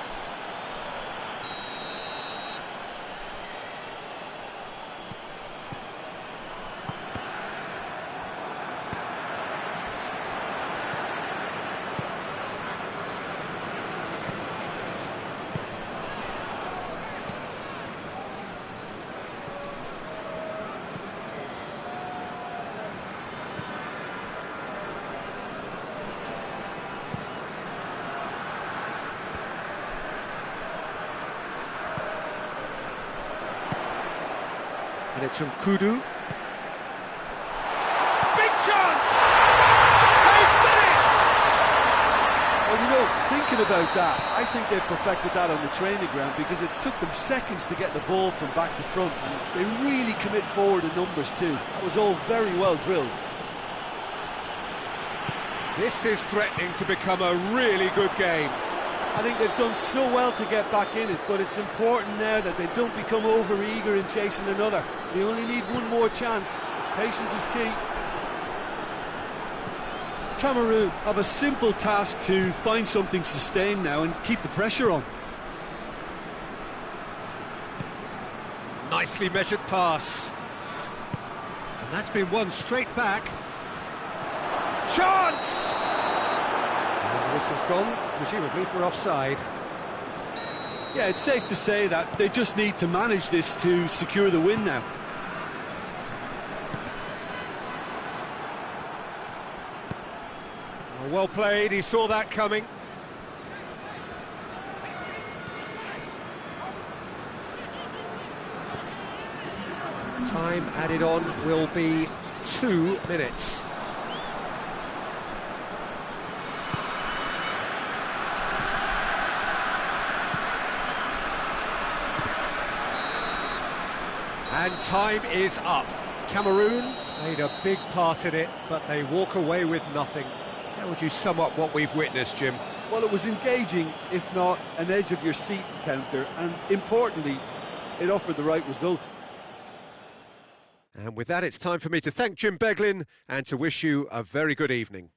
Speaker 1: And it's Nkudu. Big chance! They've done it!
Speaker 2: Well, you know, thinking about that, I think they've perfected that on the training ground because it took them seconds to get the ball from back to front, and they really commit forward in numbers too. That was all very well drilled.
Speaker 1: This is threatening to become a really good game.
Speaker 2: I think they've done so well to get back in it, but it's important now that they don't become over-eager in chasing another. They only need one more chance. Patience is key. Cameroon have a simple task to find something sustained now and keep the pressure on.
Speaker 1: Nicely measured pass. And that's been won straight back. Chance! And this has gone, presumably for offside.
Speaker 2: Yeah, it's safe to say that they just need to manage this to secure the win now.
Speaker 1: Well played, he saw that coming. Time added on will be 2 minutes. And time is up. Cameroon played a big part in it, but they walk away with nothing. How would you sum up what we've witnessed, Jim?
Speaker 2: Well, it was engaging, if not an edge-of-your-seat encounter, and importantly, it offered the right result.
Speaker 1: And with that, it's time for me to thank Jim Beglin and to wish you a very good evening.